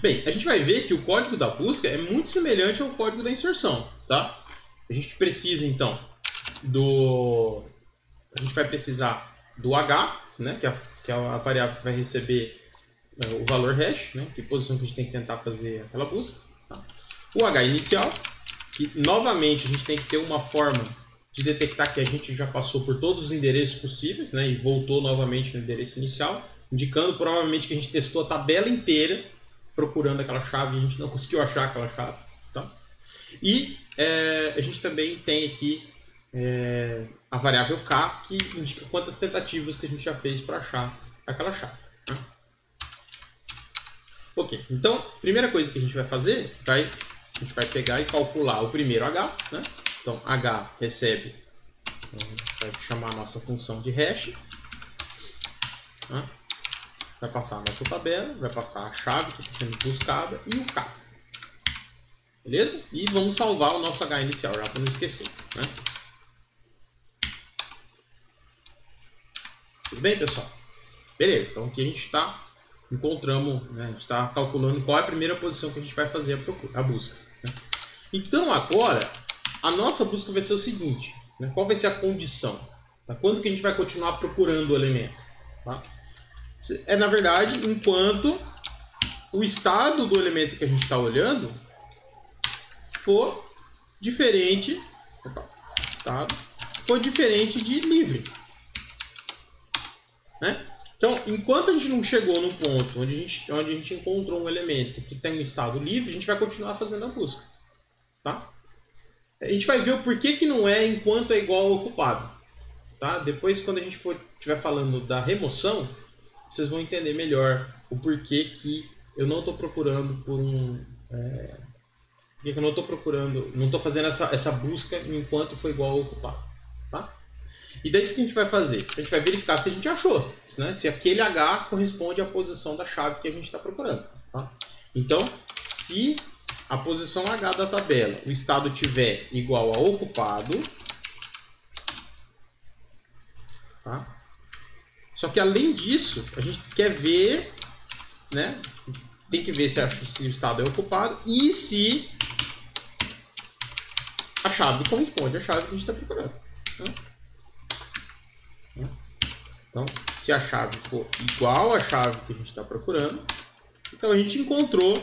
Bem, a gente vai ver que o código da busca é muito semelhante ao código da inserção. Tá? A gente precisa, então, a gente vai precisar do H, né, que é a variável que vai receber o valor hash, né, que posição que a gente tem que tentar fazer aquela busca. Tá? O H inicial, que novamente a gente tem que ter uma forma de detectar que a gente já passou por todos os endereços possíveis, né, e voltou novamente no endereço inicial, indicando provavelmente que a gente testou a tabela inteira procurando aquela chave e a gente não conseguiu achar aquela chave. Tá? E a gente também tem aqui a variável k, que indica quantas tentativas que a gente já fez para achar aquela chave. Né? Ok, então, primeira coisa que a gente vai fazer, a gente vai pegar e calcular o primeiro h. Né? Então, h recebe, vai chamar a nossa função de hash. Né? Vai passar a nossa tabela, vai passar a chave que está sendo buscada e o k. Beleza? E vamos salvar o nosso h inicial, já para não esquecer. Né? Tudo bem, pessoal? Beleza, então aqui a gente está encontramos, né, a gente está calculando qual é a primeira posição que a gente vai fazer a busca. Né? Então agora, a nossa busca vai ser o seguinte, né? Qual vai ser a condição? Tá? Quando que a gente vai continuar procurando o elemento? Tá? Na verdade, enquanto o estado do elemento que a gente está olhando for diferente, de livre. Né? Então, enquanto a gente não chegou no ponto onde a gente encontrou um elemento que tem um estado livre, a gente vai continuar fazendo a busca. Tá? A gente vai ver o porquê que não é enquanto é igual ao ocupado. Tá? Depois, quando a gente estiver falando da remoção, vocês vão entender melhor o porquê que eu não estou procurando por um... Porque eu não estou procurando, não estou fazendo essa busca enquanto for igual ao ocupado. Tá? E daí o que a gente vai fazer? A gente vai verificar se a gente achou, né? Se aquele H corresponde à posição da chave que a gente está procurando. Tá? Então, se a posição H da tabela, o estado tiver igual a ocupado, tá? Só que além disso, a gente quer ver, né? Tem que ver se o estado é ocupado e se a chave corresponde à chave que a gente está procurando. Né? Então, se a chave for igual à chave que a gente está procurando, então a gente encontrou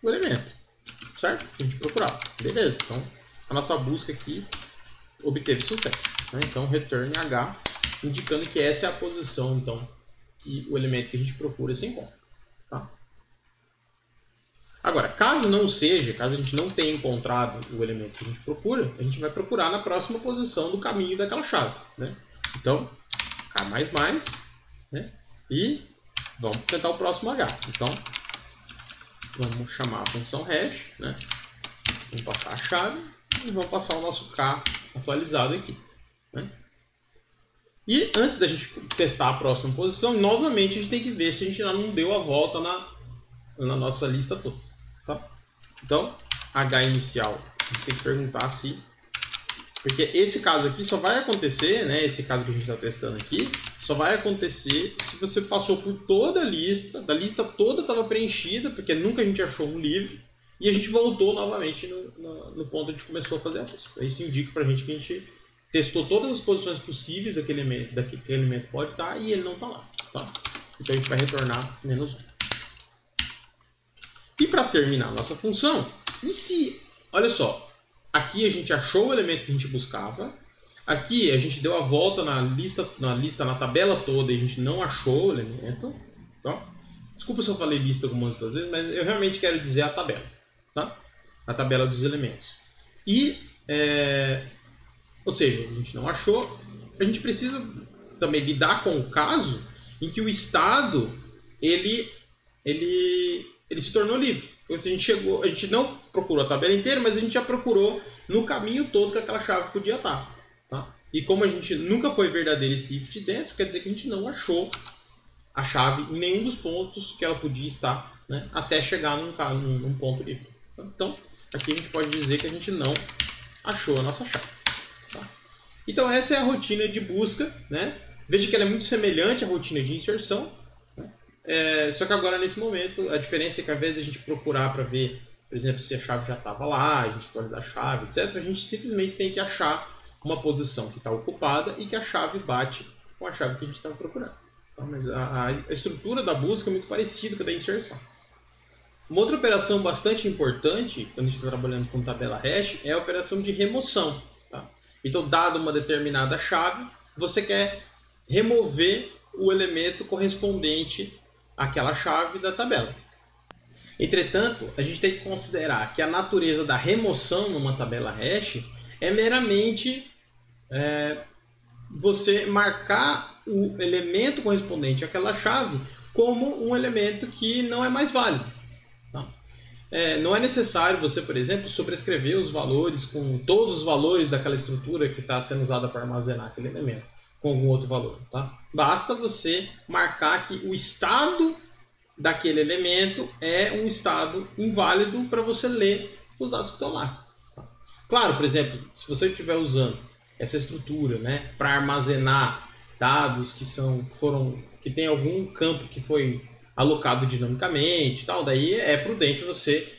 o elemento, certo? A gente procurava. Beleza, então a nossa busca aqui obteve sucesso. Né? Então, return H, indicando que essa é a posição então, que o elemento que a gente procura se encontra. Tá? Agora, caso não seja, caso a gente não tenha encontrado o elemento que a gente procura, a gente vai procurar na próxima posição do caminho daquela chave. Né? Então, K++, né? E vamos tentar o próximo H. Então, vamos chamar a função hash, né? Vamos passar a chave e vamos passar o nosso K atualizado aqui. Né? E antes da gente testar a próxima posição, novamente a gente tem que ver se a gente ainda não deu a volta na nossa lista toda. Tá? Então, H inicial, a gente tem que perguntar se... Porque esse caso aqui só vai acontecer, né? Esse caso que a gente está testando aqui, só vai acontecer se você passou por toda a lista, da lista toda estava preenchida, porque nunca a gente achou um livre, e a gente voltou novamente no ponto onde a gente começou a fazer a busca. Isso indica para a gente que a gente testou todas as posições possíveis daquele elemento pode estar e ele não está lá. Tá? Então a gente vai retornar -1. E para terminar a nossa função, e se, olha só, aqui a gente achou o elemento que a gente buscava. Aqui a gente deu a volta na tabela toda e a gente não achou o elemento. Tá? Desculpa se eu falei lista algumas outras vezes, mas eu realmente quero dizer a tabela. Tá? A tabela dos elementos. E, ou seja, a gente não achou. A gente precisa também lidar com o caso em que o estado ele se tornou livre. A gente não procurou a tabela inteira, mas a gente já procurou no caminho todo que aquela chave podia estar. Tá? E como a gente nunca foi verdadeiro esse if dentro, quer dizer que a gente não achou a chave em nenhum dos pontos que ela podia estar, né, até chegar num ponto livre. Então, aqui a gente pode dizer que a gente não achou a nossa chave. Tá? Então, essa é a rotina de busca. Né? Veja que ela é muito semelhante à rotina de inserção. Só que agora, nesse momento, a diferença é que ao invés de a gente procurar para ver, por exemplo, se a chave já estava lá, a gente atualizar a chave, etc., a gente simplesmente tem que achar uma posição que está ocupada e que a chave bate com a chave que a gente estava procurando. Tá? Mas a estrutura da busca é muito parecida com a da inserção. Uma outra operação bastante importante, quando a gente está trabalhando com tabela hash, é a operação de remoção. Tá? Então, dada uma determinada chave, você quer remover o elemento correspondente àquela chave da tabela. Entretanto, a gente tem que considerar que a natureza da remoção numa tabela hash é meramente você marcar o elemento correspondente àquela chave como um elemento que não é mais válido. Tá? Não é necessário você, por exemplo, sobrescrever os valores com todos os valores daquela estrutura que está sendo usada para armazenar aquele elemento com algum outro valor. Tá? Basta você marcar que o estado daquele elemento é um estado inválido para você ler os dados que estão lá. Tá? Claro, por exemplo, se você estiver usando essa estrutura, né, para armazenar dados que tem algum campo que foi alocado dinamicamente, tal, daí é prudente você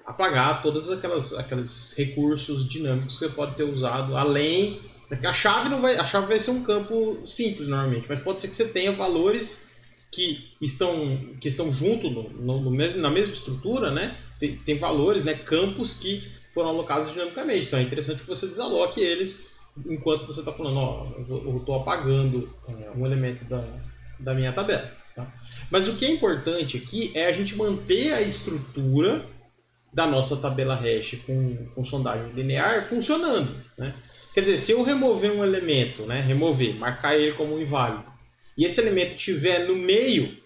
apagar todos aqueles recursos dinâmicos que você pode ter usado além. A chave vai ser um campo simples normalmente, mas pode ser que você tenha valores que estão junto na mesma estrutura, né? Tem valores, né, campos que foram alocados dinamicamente. Então é interessante que você desaloque eles enquanto você está falando, eu estou apagando um elemento da minha tabela. Tá? Mas o que é importante aqui é a gente manter a estrutura da nossa tabela hash com sondagem linear funcionando. Né? Quer dizer, se eu remover um elemento, né, marcar ele como inválido, e esse elemento estiver no meio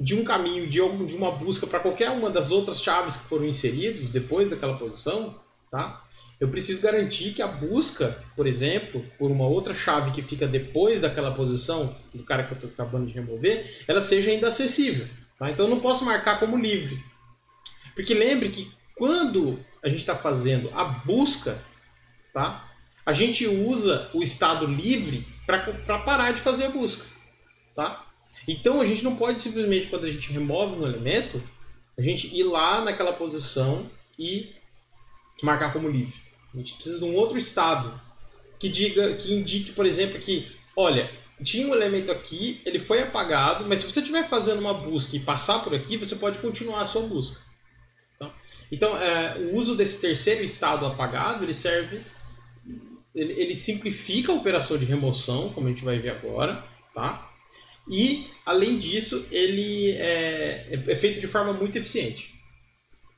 de um caminho, de uma busca para qualquer uma das outras chaves que foram inseridas depois daquela posição, tá? Eu preciso garantir que a busca, por exemplo, por uma outra chave que fica depois daquela posição do cara que eu estou acabando de remover, ela seja ainda acessível. Tá? Então eu não posso marcar como livre. Porque lembre que quando a gente está fazendo a busca, tá? A gente usa o estado livre para parar de fazer a busca. Tá? Então a gente não pode simplesmente, quando a gente remove um elemento, a gente ir lá naquela posição e marcar como livre. A gente precisa de um outro estado que indique, por exemplo, que, olha, tinha um elemento aqui, ele foi apagado, mas se você estiver fazendo uma busca e passar por aqui, você pode continuar a sua busca. Tá? Então, o uso desse terceiro estado apagado, ele simplifica a operação de remoção, como a gente vai ver agora, tá? E, além disso, ele é feito de forma muito eficiente.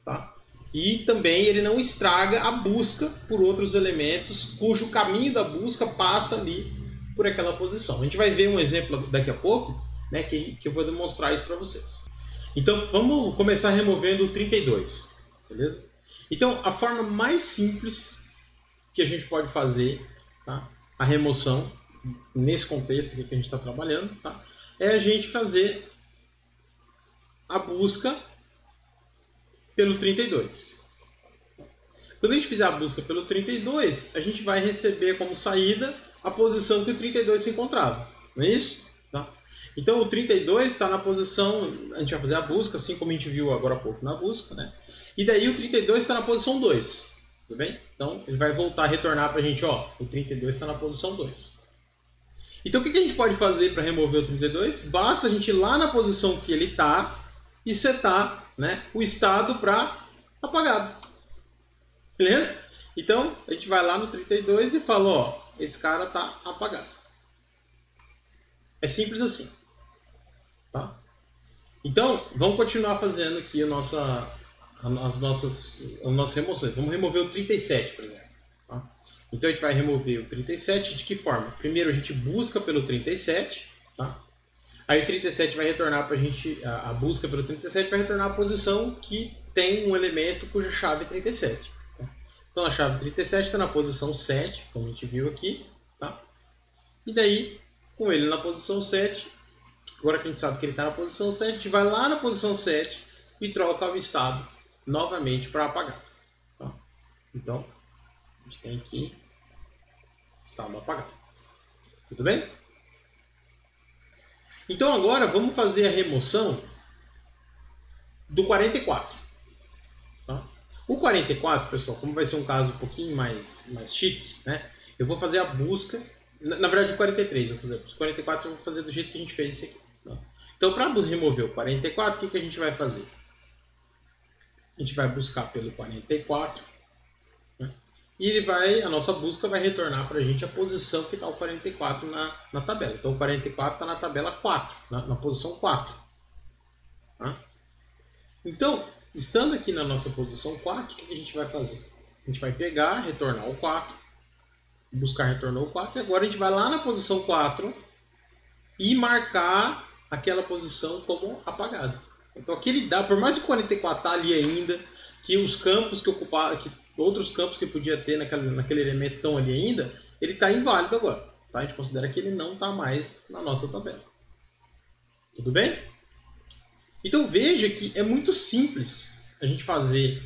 Tá? E também ele não estraga a busca por outros elementos cujo caminho da busca passa ali por aquela posição. A gente vai ver um exemplo daqui a pouco, né, que eu vou demonstrar isso para vocês. Então, vamos começar removendo o 32. Beleza? Então, a forma mais simples que a gente pode fazer, tá, a remoção, nesse contexto aqui que a gente está trabalhando, tá, é a gente fazer a busca pelo 32. Quando a gente fizer a busca pelo 32, a gente vai receber como saída a posição que o 32 se encontrava. Não é isso? Tá? Então o 32 está na posição, a gente vai fazer a busca, assim como a gente viu agora há pouco na busca, né? E daí o 32 está na posição 2. Tudo bem? Então ele vai voltar a retornar para a gente, ó, o 32 está na posição 2. Então o que a gente pode fazer para remover o 32? Basta a gente ir lá na posição que ele está e setar, né, o estado para apagado. Beleza? Então a gente vai lá no 32 e fala, ó, esse cara está apagado. É simples assim. Tá? Então vamos continuar fazendo aqui as nossas remoções. Vamos remover o 37, por exemplo. Tá? Então a gente vai remover o 37 de que forma? Primeiro a gente busca pelo 37, tá? Aí o 37 vai retornar para a gente, a busca pelo 37 vai retornar a posição que tem um elemento cuja chave é 37. Tá? Então a chave 37 está na posição 7, como a gente viu aqui. Tá? E daí, com ele na posição 7, agora que a gente sabe que ele está na posição 7, a gente vai lá na posição 7 e troca o estado novamente para apagar. Tá? Então, a gente tem aqui estado apagado. Tudo bem? Então agora vamos fazer a remoção do 44. Tá? O 44, pessoal, como vai ser um caso um pouquinho mais chique, né? Eu vou fazer a busca, na verdade o 43 eu vou fazer a busca. O 44 eu vou fazer do jeito que a gente fez isso aqui. Tá? Então para remover o 44, o que a gente vai fazer? A gente vai buscar pelo 44, né? E a nossa busca vai retornar para a gente a posição que está o 44 na tabela. Então o 44 está na tabela 4, na posição 4. Tá? Então, estando aqui na nossa posição 4, o que a gente vai fazer? A gente vai pegar, retornar o 4, buscar retornar o 4, e agora a gente vai lá na posição 4 e marcar aquela posição como apagada. Então, aquele dado, por mais que o 44 está ali ainda, que os campos que ocuparam, que outros campos que podia ter naquele elemento estão ali ainda, ele está inválido agora. Tá? A gente considera que ele não está mais na nossa tabela. Tudo bem? Então veja que é muito simples a gente fazer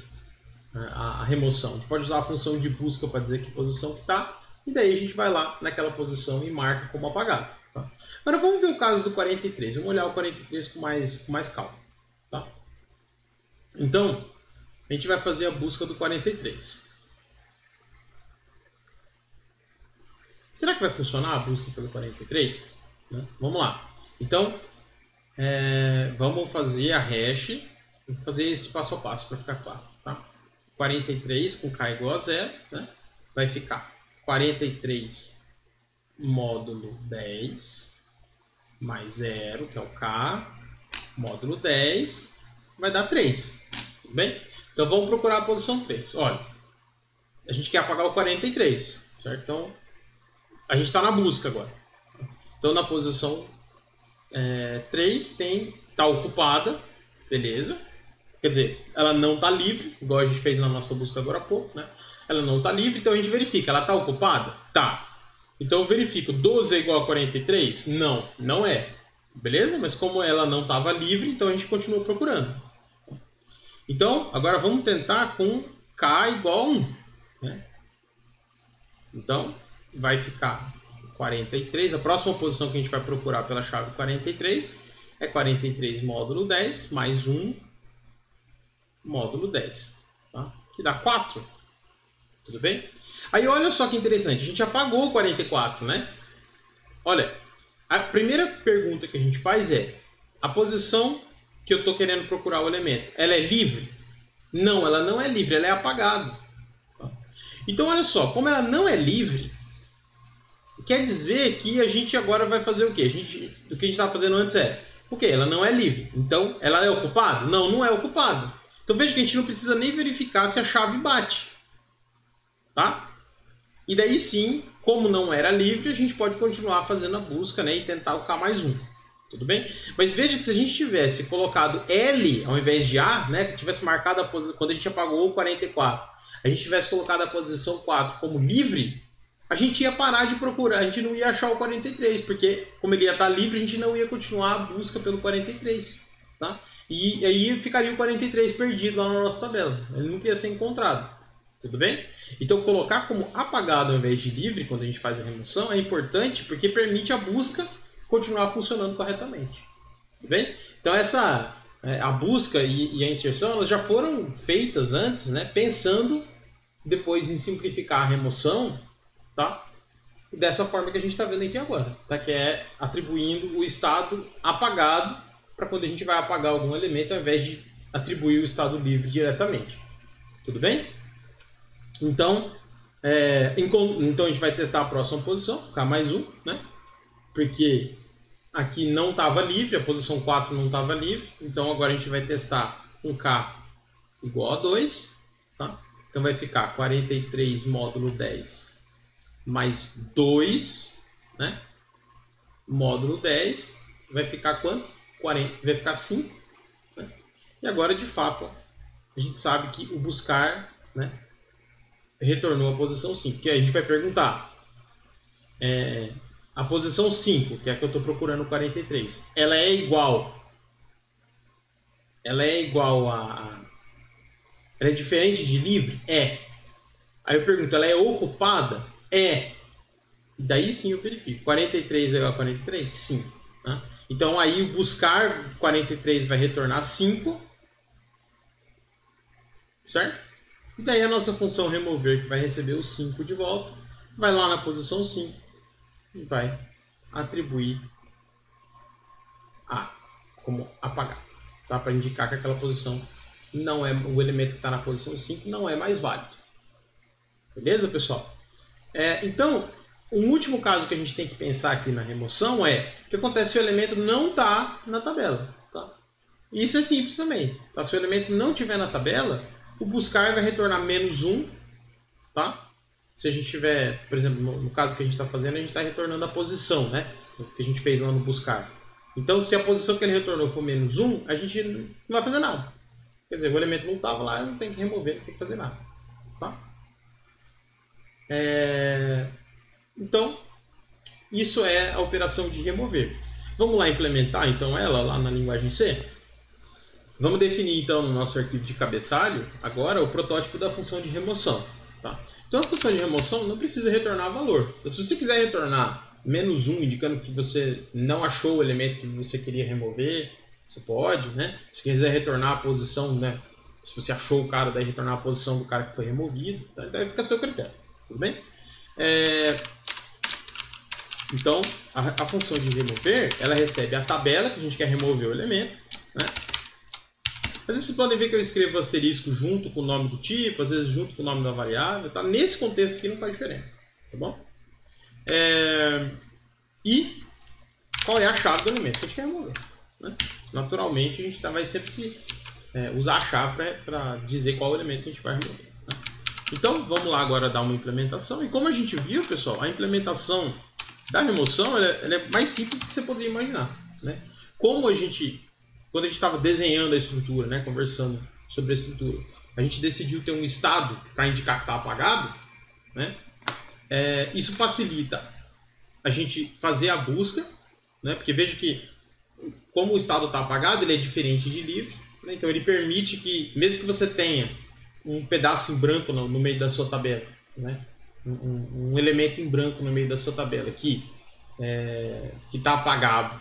a remoção. A gente pode usar a função de busca para dizer que posição que está, e daí a gente vai lá naquela posição e marca como apagado. Tá? Agora vamos ver o caso do 43. Vamos olhar o 43 com mais calma. Tá? Então, a gente vai fazer a busca do 43. Será que vai funcionar a busca pelo 43? Né? Vamos lá. Então, vamos fazer a hash. Vou fazer esse passo a passo para ficar claro. Tá? 43 com k igual a 0. Né? Vai ficar 43 módulo 10 mais 0, que é o k, módulo 10, vai dar 3. Tudo bem? Então vamos procurar a posição 3. Olha, a gente quer apagar o 43, certo? Então a gente está na busca agora. Então na posição 3 está ocupada, beleza? Quer dizer, ela não está livre, igual a gente fez na nossa busca agora há pouco, né? Ela não está livre, então a gente verifica. Ela está ocupada? Tá. Então eu verifico, 12 é igual a 43? Não, não é. Beleza? Mas como ela não estava livre, então a gente continua procurando. Então, agora vamos tentar com k igual a 1. Né? Então, vai ficar 43. A próxima posição que a gente vai procurar pela chave 43 é 43 módulo 10 mais 1 módulo 10. Tá? Que dá 4. Tudo bem? Aí olha só que interessante. A gente apagou o 44, né? Olha, a primeira pergunta que a gente faz é: a posição que eu estou querendo procurar o elemento, ela é livre? Não, ela não é livre, ela é apagada. Então, olha só, como ela não é livre, quer dizer que a gente agora vai fazer o quê? O que a gente estava fazendo antes o quê? Ela não é livre. Então, ela é ocupada? Não, não é ocupada. Então, veja que a gente não precisa nem verificar se a chave bate. Tá? E daí sim, como não era livre, a gente pode continuar fazendo a busca, né, e tentar o K mais 1. Tudo bem? Mas veja que se a gente tivesse colocado L ao invés de A, né, que tivesse marcado a posição, quando a gente apagou o 44, a gente tivesse colocado a posição 4 como livre, a gente ia parar de procurar, a gente não ia achar o 43, porque como ele ia estar livre, a gente não ia continuar a busca pelo 43. Tá? E aí ficaria o 43 perdido lá na nossa tabela, ele nunca ia ser encontrado. Tudo bem? Então colocar como apagado ao invés de livre, quando a gente faz a remoção, é importante porque permite a busca continuar funcionando corretamente. Tudo bem? Então a busca e a inserção elas já foram feitas antes, né, pensando depois em simplificar a remoção, tá? Dessa forma que a gente está vendo aqui agora, tá? Que é atribuindo o estado apagado para quando a gente vai apagar algum elemento ao invés de atribuir o estado livre diretamente. Tudo bem? Então, então a gente vai testar a próxima posição, K mais 1, né? Porque aqui não estava livre, a posição 4 não estava livre, então agora a gente vai testar um K igual a 2, tá? Então vai ficar 43 módulo 10 mais 2, né? Módulo 10, vai ficar quanto? 40, vai ficar 5, né? E agora de fato a gente sabe que o buscar, né, retornou a posição 5, que a gente vai perguntar a posição 5, que é a que eu estou procurando 43, ela é igual a ela é diferente de livre? É. Aí eu pergunto, ela é ocupada? É. E daí sim eu verifico. 43 é igual a 43? Sim. Né? Então aí o buscar 43 vai retornar 5. Certo? E daí a nossa função remover, que vai receber o 5 de volta, vai lá na posição 5 e vai atribuir A como apagar. Tá? Para indicar que aquela posição não é, o elemento que está na posição 5 não é mais válido. Beleza, pessoal? Então, um último caso que a gente tem que pensar aqui na remoção é o que acontece se o elemento não está na tabela. Tá? E isso é simples também. Tá? Se o elemento não estiver na tabela, o buscar vai retornar -1, tá? Se a gente tiver, por exemplo, no caso que a gente está fazendo, a gente está retornando a posição, né? Que a gente fez lá no buscar. Então, se a posição que ele retornou for -1, a gente não vai fazer nada. Quer dizer, o elemento não estava lá, não tem que remover, não tem que fazer nada. Tá? Então, isso é a operação de remover. Vamos lá implementar então ela lá na linguagem C? Vamos definir então no nosso arquivo de cabeçalho agora o protótipo da função de remoção. Tá? Então a função de remoção não precisa retornar valor. Então, se você quiser retornar -1, indicando que você não achou o elemento que você queria remover, você pode, né? Se quiser retornar a posição, né? Se você achou o cara, daí retornar a posição do cara que foi removido, tá? Então fica a seu critério, tudo bem? Então a função de remover, ela recebe a tabela que a gente quer remover o elemento, né? Às vezes vocês podem ver que eu escrevo asterisco junto com o nome do tipo, às vezes junto com o nome da variável, tá? Nesse contexto aqui não faz diferença, tá bom? E qual é a chave do elemento que a gente quer remover, né? Naturalmente a gente vai sempre usar a chave para dizer qual elemento que a gente vai remover, né? Então vamos lá agora dar uma implementação. E como a gente viu, pessoal, a implementação da remoção ela é mais simples do que você poderia imaginar, né? Quando a gente estava desenhando a estrutura, né, conversando sobre a estrutura, a gente decidiu ter um estado para indicar que está apagado, né? Isso facilita a gente fazer a busca, né? Porque veja que como o estado está apagado, ele é diferente de livre, né? Então ele permite que, mesmo que você tenha um pedaço em branco no meio da sua tabela, né? Um elemento em branco no meio da sua tabela que está apagado,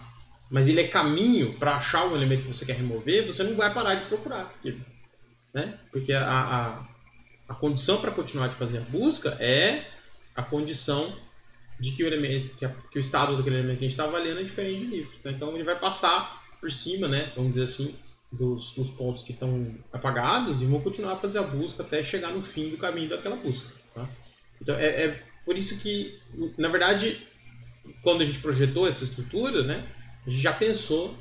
mas ele é caminho para achar um elemento que você quer remover, você não vai parar de procurar. Porque a condição para continuar de fazer a busca é a condição de que o elemento, que o estado daquele elemento que a gente está avaliando é diferente de livre. Então ele vai passar por cima, né, vamos dizer assim, dos pontos que estão apagados e vão continuar a fazer a busca até chegar no fim do caminho daquela busca. Tá? Então é por isso que, na verdade, quando a gente projetou essa estrutura, né, a gente já pensou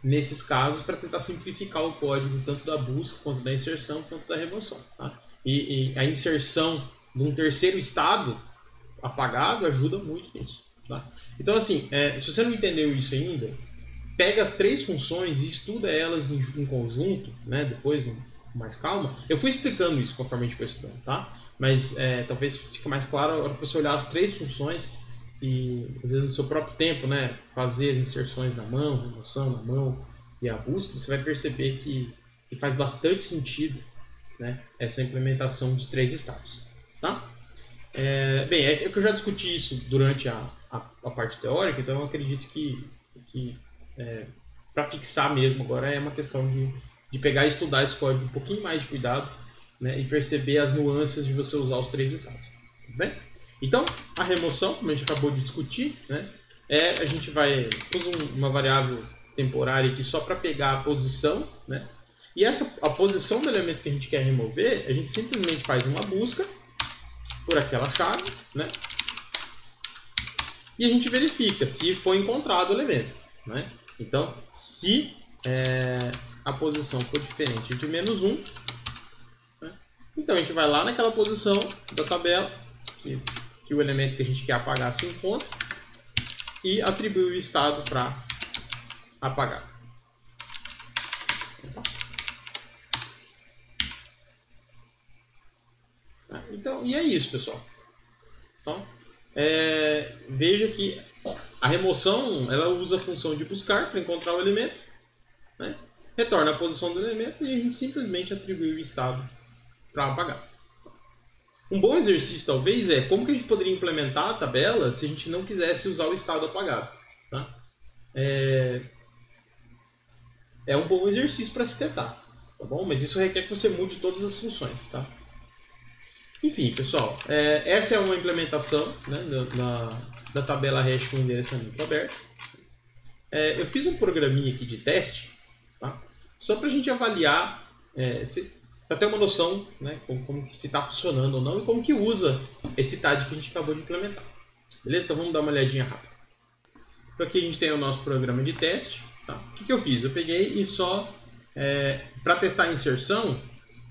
nesses casos para tentar simplificar o código tanto da busca, quanto da inserção, quanto da remoção. Tá? E a inserção de um terceiro estado apagado ajuda muito nisso. Tá? Então, assim, se você não entendeu isso ainda, pega as três funções e estuda elas em conjunto, né, depois com mais calma. Eu fui explicando isso conforme a gente foi estudando, tá? Mas talvez fique mais claro a hora que você olhar as três funções e, às vezes, no seu próprio tempo, né, fazer as inserções na mão, remoção na mão e a busca, você vai perceber que faz bastante sentido, né, essa implementação dos três estados. Tá? Bem, é que eu já discuti isso durante a parte teórica, então eu acredito que para fixar mesmo agora é uma questão de pegar e estudar esse código com um pouquinho mais de cuidado, né, e perceber as nuances de você usar os três estados. Tudo bem? Então, a remoção, como a gente acabou de discutir, né, a gente usa uma variável temporária aqui só para pegar a posição, né, e a posição do elemento que a gente quer remover, a gente simplesmente faz uma busca por aquela chave, né, e a gente verifica se foi encontrado o elemento, né. Então, se a posição for diferente de -1, né, então a gente vai lá naquela posição da tabela que o elemento que a gente quer apagar se encontra e atribui o estado para apagar. Então, e é isso, pessoal. Então, veja que a remoção ela usa a função de buscar para encontrar o elemento, né? Retorna a posição do elemento e a gente simplesmente atribui o estado para apagar. Um bom exercício, talvez, é como que a gente poderia implementar a tabela se a gente não quisesse usar o estado apagado. Tá? É um bom exercício para se tentar, tá bom? Mas isso requer que você mude todas as funções. Tá? Enfim, pessoal, essa é uma implementação, né, da tabela hash com endereçamento aberto. Eu fiz um programinha aqui de teste, tá? Só para a gente avaliar, para ter uma noção, né, como que se está funcionando ou não e como que usa esse TAD que a gente acabou de implementar. Beleza? Então vamos dar uma olhadinha rápida. Então aqui a gente tem o nosso programa de teste. Tá? O que eu fiz? Eu peguei e só para testar a inserção,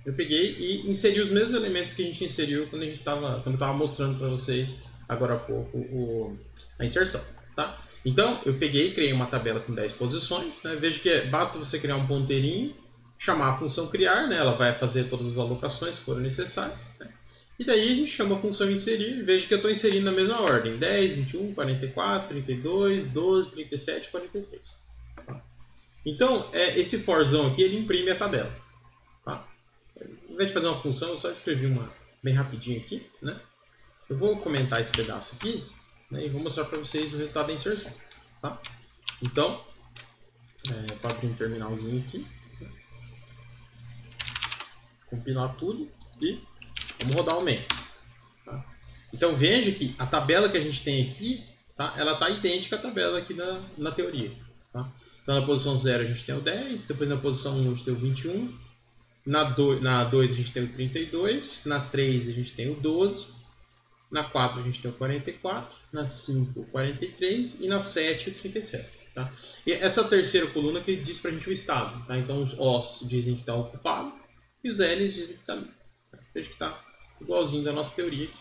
eu peguei e inseri os mesmos elementos que a gente inseriu quando eu estava mostrando para vocês agora há pouco a inserção. Tá? Então, eu peguei e criei uma tabela com 10 posições. Né? Veja que basta você criar um ponteirinho, chamar a função criar, né? Ela vai fazer todas as alocações que forem necessárias. Né? E daí a gente chama a função inserir. Veja que eu estou inserindo na mesma ordem: 10, 21, 44, 32, 12, 37, 43. Tá? Então, esse forzão aqui, ele imprime a tabela. Tá? Ao invés de fazer uma função, eu só escrevi uma bem rapidinho aqui. Né? Eu vou comentar esse pedaço aqui, né, e vou mostrar para vocês o resultado da inserção. Tá? Então, vou abrir um terminalzinho aqui. Compilar tudo e vamos rodar o main. Tá? Então veja que a tabela que a gente tem aqui, tá, ela está idêntica à tabela aqui na teoria. Tá? Então na posição 0 a gente tem o 10, depois na posição 1 a gente tem o 21, na 2 a gente tem o 32, na 3 a gente tem o 12, na 4 a gente tem o 44, na 5 o 43 e na 7 o 37. Tá? E essa terceira coluna que diz para a gente o estado. Tá? Então os Os dizem que está ocupado e os L's dizem que está livre. Veja que está igualzinho da nossa teoria aqui.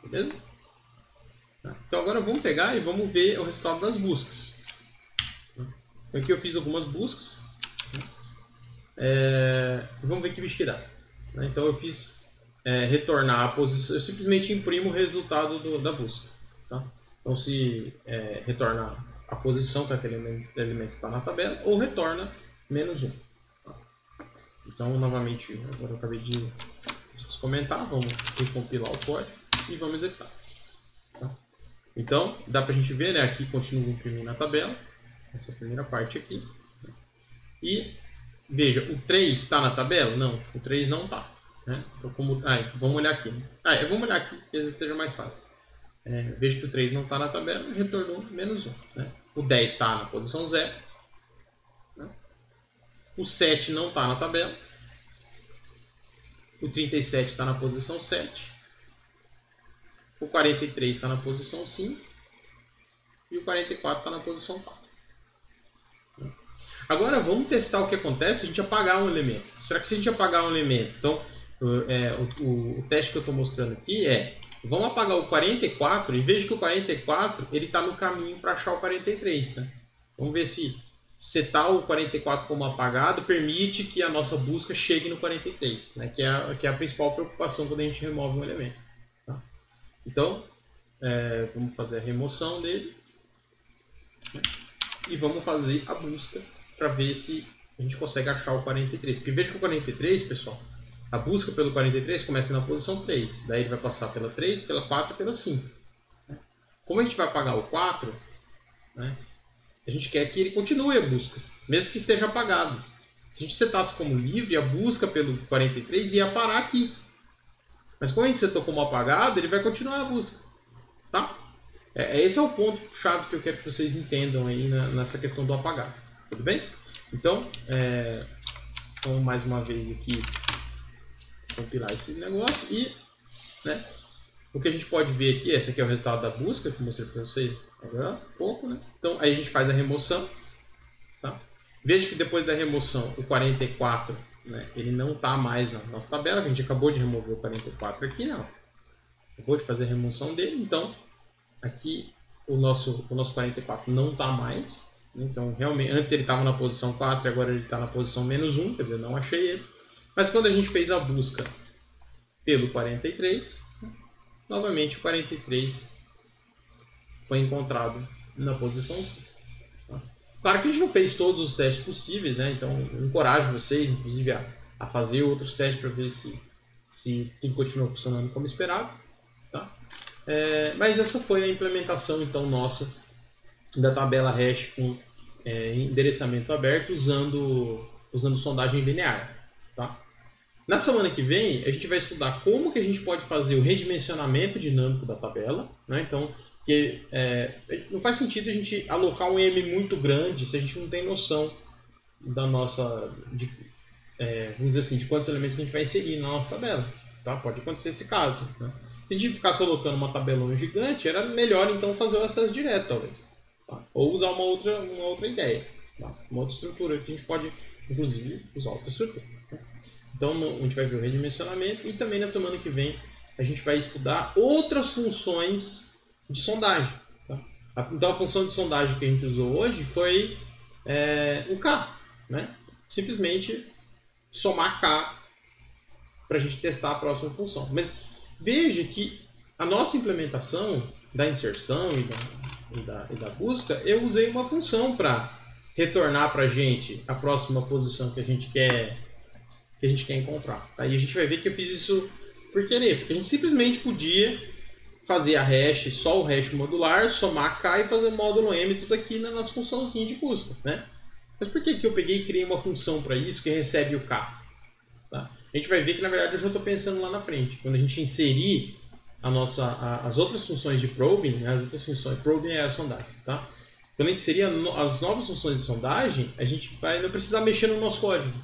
Beleza? Então agora vamos pegar e vamos ver o resultado das buscas. Então aqui eu fiz algumas buscas. Vamos ver que bicho que dá. Então eu fiz retornar a posição. Eu simplesmente imprimo o resultado da busca. Tá? Então se retorna a posição que aquele elemento está na tabela, ou retorna -1. Tá? Então novamente, agora eu acabei de comentar, vamos recompilar o código e vamos executar. Tá? Então dá para a gente ver, né? Aqui continua imprimindo a tabela, essa primeira parte aqui. E veja, o 3 está na tabela? Não, o 3 não está. Né? Então, vamos olhar aqui. Vamos olhar aqui, que às vezes seja mais fácil. Veja que o 3 não está na tabela e retornou -1. Né? O 10 está na posição 0. Né? O 7 não está na tabela. O 37 está na posição 7. O 43 está na posição 5. E o 44 está na posição 4. Agora vamos testar o que acontece se a gente apagar um elemento. Será que se a gente apagar um elemento... Então, o teste que eu estou mostrando aqui vamos apagar o 44 e veja que o 44 está no caminho para achar o 43. Né? Vamos ver se setar o 44 como apagado permite que a nossa busca chegue no 43, né? que é a principal preocupação quando a gente remove um elemento. Tá? Então, vamos fazer a remoção dele, né? E vamos fazer a busca para ver se a gente consegue achar o 43. Porque veja que o 43, pessoal, a busca pelo 43 começa na posição 3, daí ele vai passar pela 3, pela 4 e pela 5. Né? Como a gente vai apagar o 4, né? A gente quer que ele continue a busca, mesmo que esteja apagado. Se a gente setasse como livre, a busca pelo 43 ia parar aqui. Mas como a gente setou como apagado, ele vai continuar a busca. Tá? Esse é o ponto chave que eu quero que vocês entendam aí nessa questão do apagado. Tudo bem? Então, vamos mais uma vez aqui compilar esse negócio e, né, o que a gente pode ver aqui, esse aqui é o resultado da busca que eu mostrei para vocês agora há pouco, né? Então aí a gente faz a remoção, tá? Veja que depois da remoção o 44, né, ele não está mais na nossa tabela, que a gente acabou de remover o 44 aqui, não. Acabou de fazer a remoção dele, então aqui o nosso 44 não está mais. Então realmente antes ele estava na posição 4 e agora ele está na posição -1, quer dizer, não achei ele. Mas quando a gente fez a busca pelo 43, novamente o 43 foi encontrado na posição 5. Tá? Claro que a gente não fez todos os testes possíveis, né? Então eu encorajo vocês, inclusive, a fazer outros testes para ver se tudo continua funcionando como esperado. Tá? Mas essa foi a implementação então nossa da tabela hash com endereçamento aberto usando sondagem linear. Tá? Na semana que vem, a gente vai estudar como que a gente pode fazer o redimensionamento dinâmico da tabela. Né? Então, não faz sentido a gente alocar um M muito grande se a gente não tem noção da nossa, vamos dizer assim, de quantos elementos que a gente vai inserir na nossa tabela. Tá? Pode acontecer esse caso. Né? Se a gente ficasse alocando uma tabelona gigante, era melhor então fazer o acesso direto, talvez. Tá? Ou usar uma outra ideia. Tá? Uma outra estrutura que a gente pode inclusive usar outra estrutura. Então a gente vai ver o redimensionamento e também na semana que vem a gente vai estudar outras funções de sondagem. Tá? Então a função de sondagem que a gente usou hoje foi o K, né? Simplesmente somar K para a gente testar a próxima função. Mas veja que a nossa implementação da inserção e da busca, eu usei uma função para retornar para a gente a próxima posição que a gente quer encontrar. Aí a gente vai ver que eu fiz isso por querer, porque a gente simplesmente podia fazer a hash, só o hash modular, somar K e fazer módulo M, tudo aqui nas funçãozinhas de busca, né? Mas por que eu peguei e criei uma função para isso que recebe o K? Tá? A gente vai ver que na verdade eu já estou pensando lá na frente. Quando a gente inserir as outras funções de probing, né? As outras funções, probing é a sondagem, tá? Quando a gente inserir as novas funções de sondagem, a gente vai não precisar mexer no nosso código.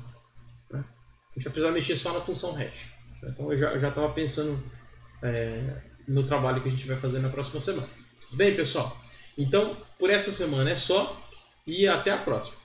Né? A gente vai precisar mexer só na função hash. Então eu já estava pensando no trabalho que a gente vai fazer na próxima semana. Bem, pessoal, então por essa semana é só e até a próxima.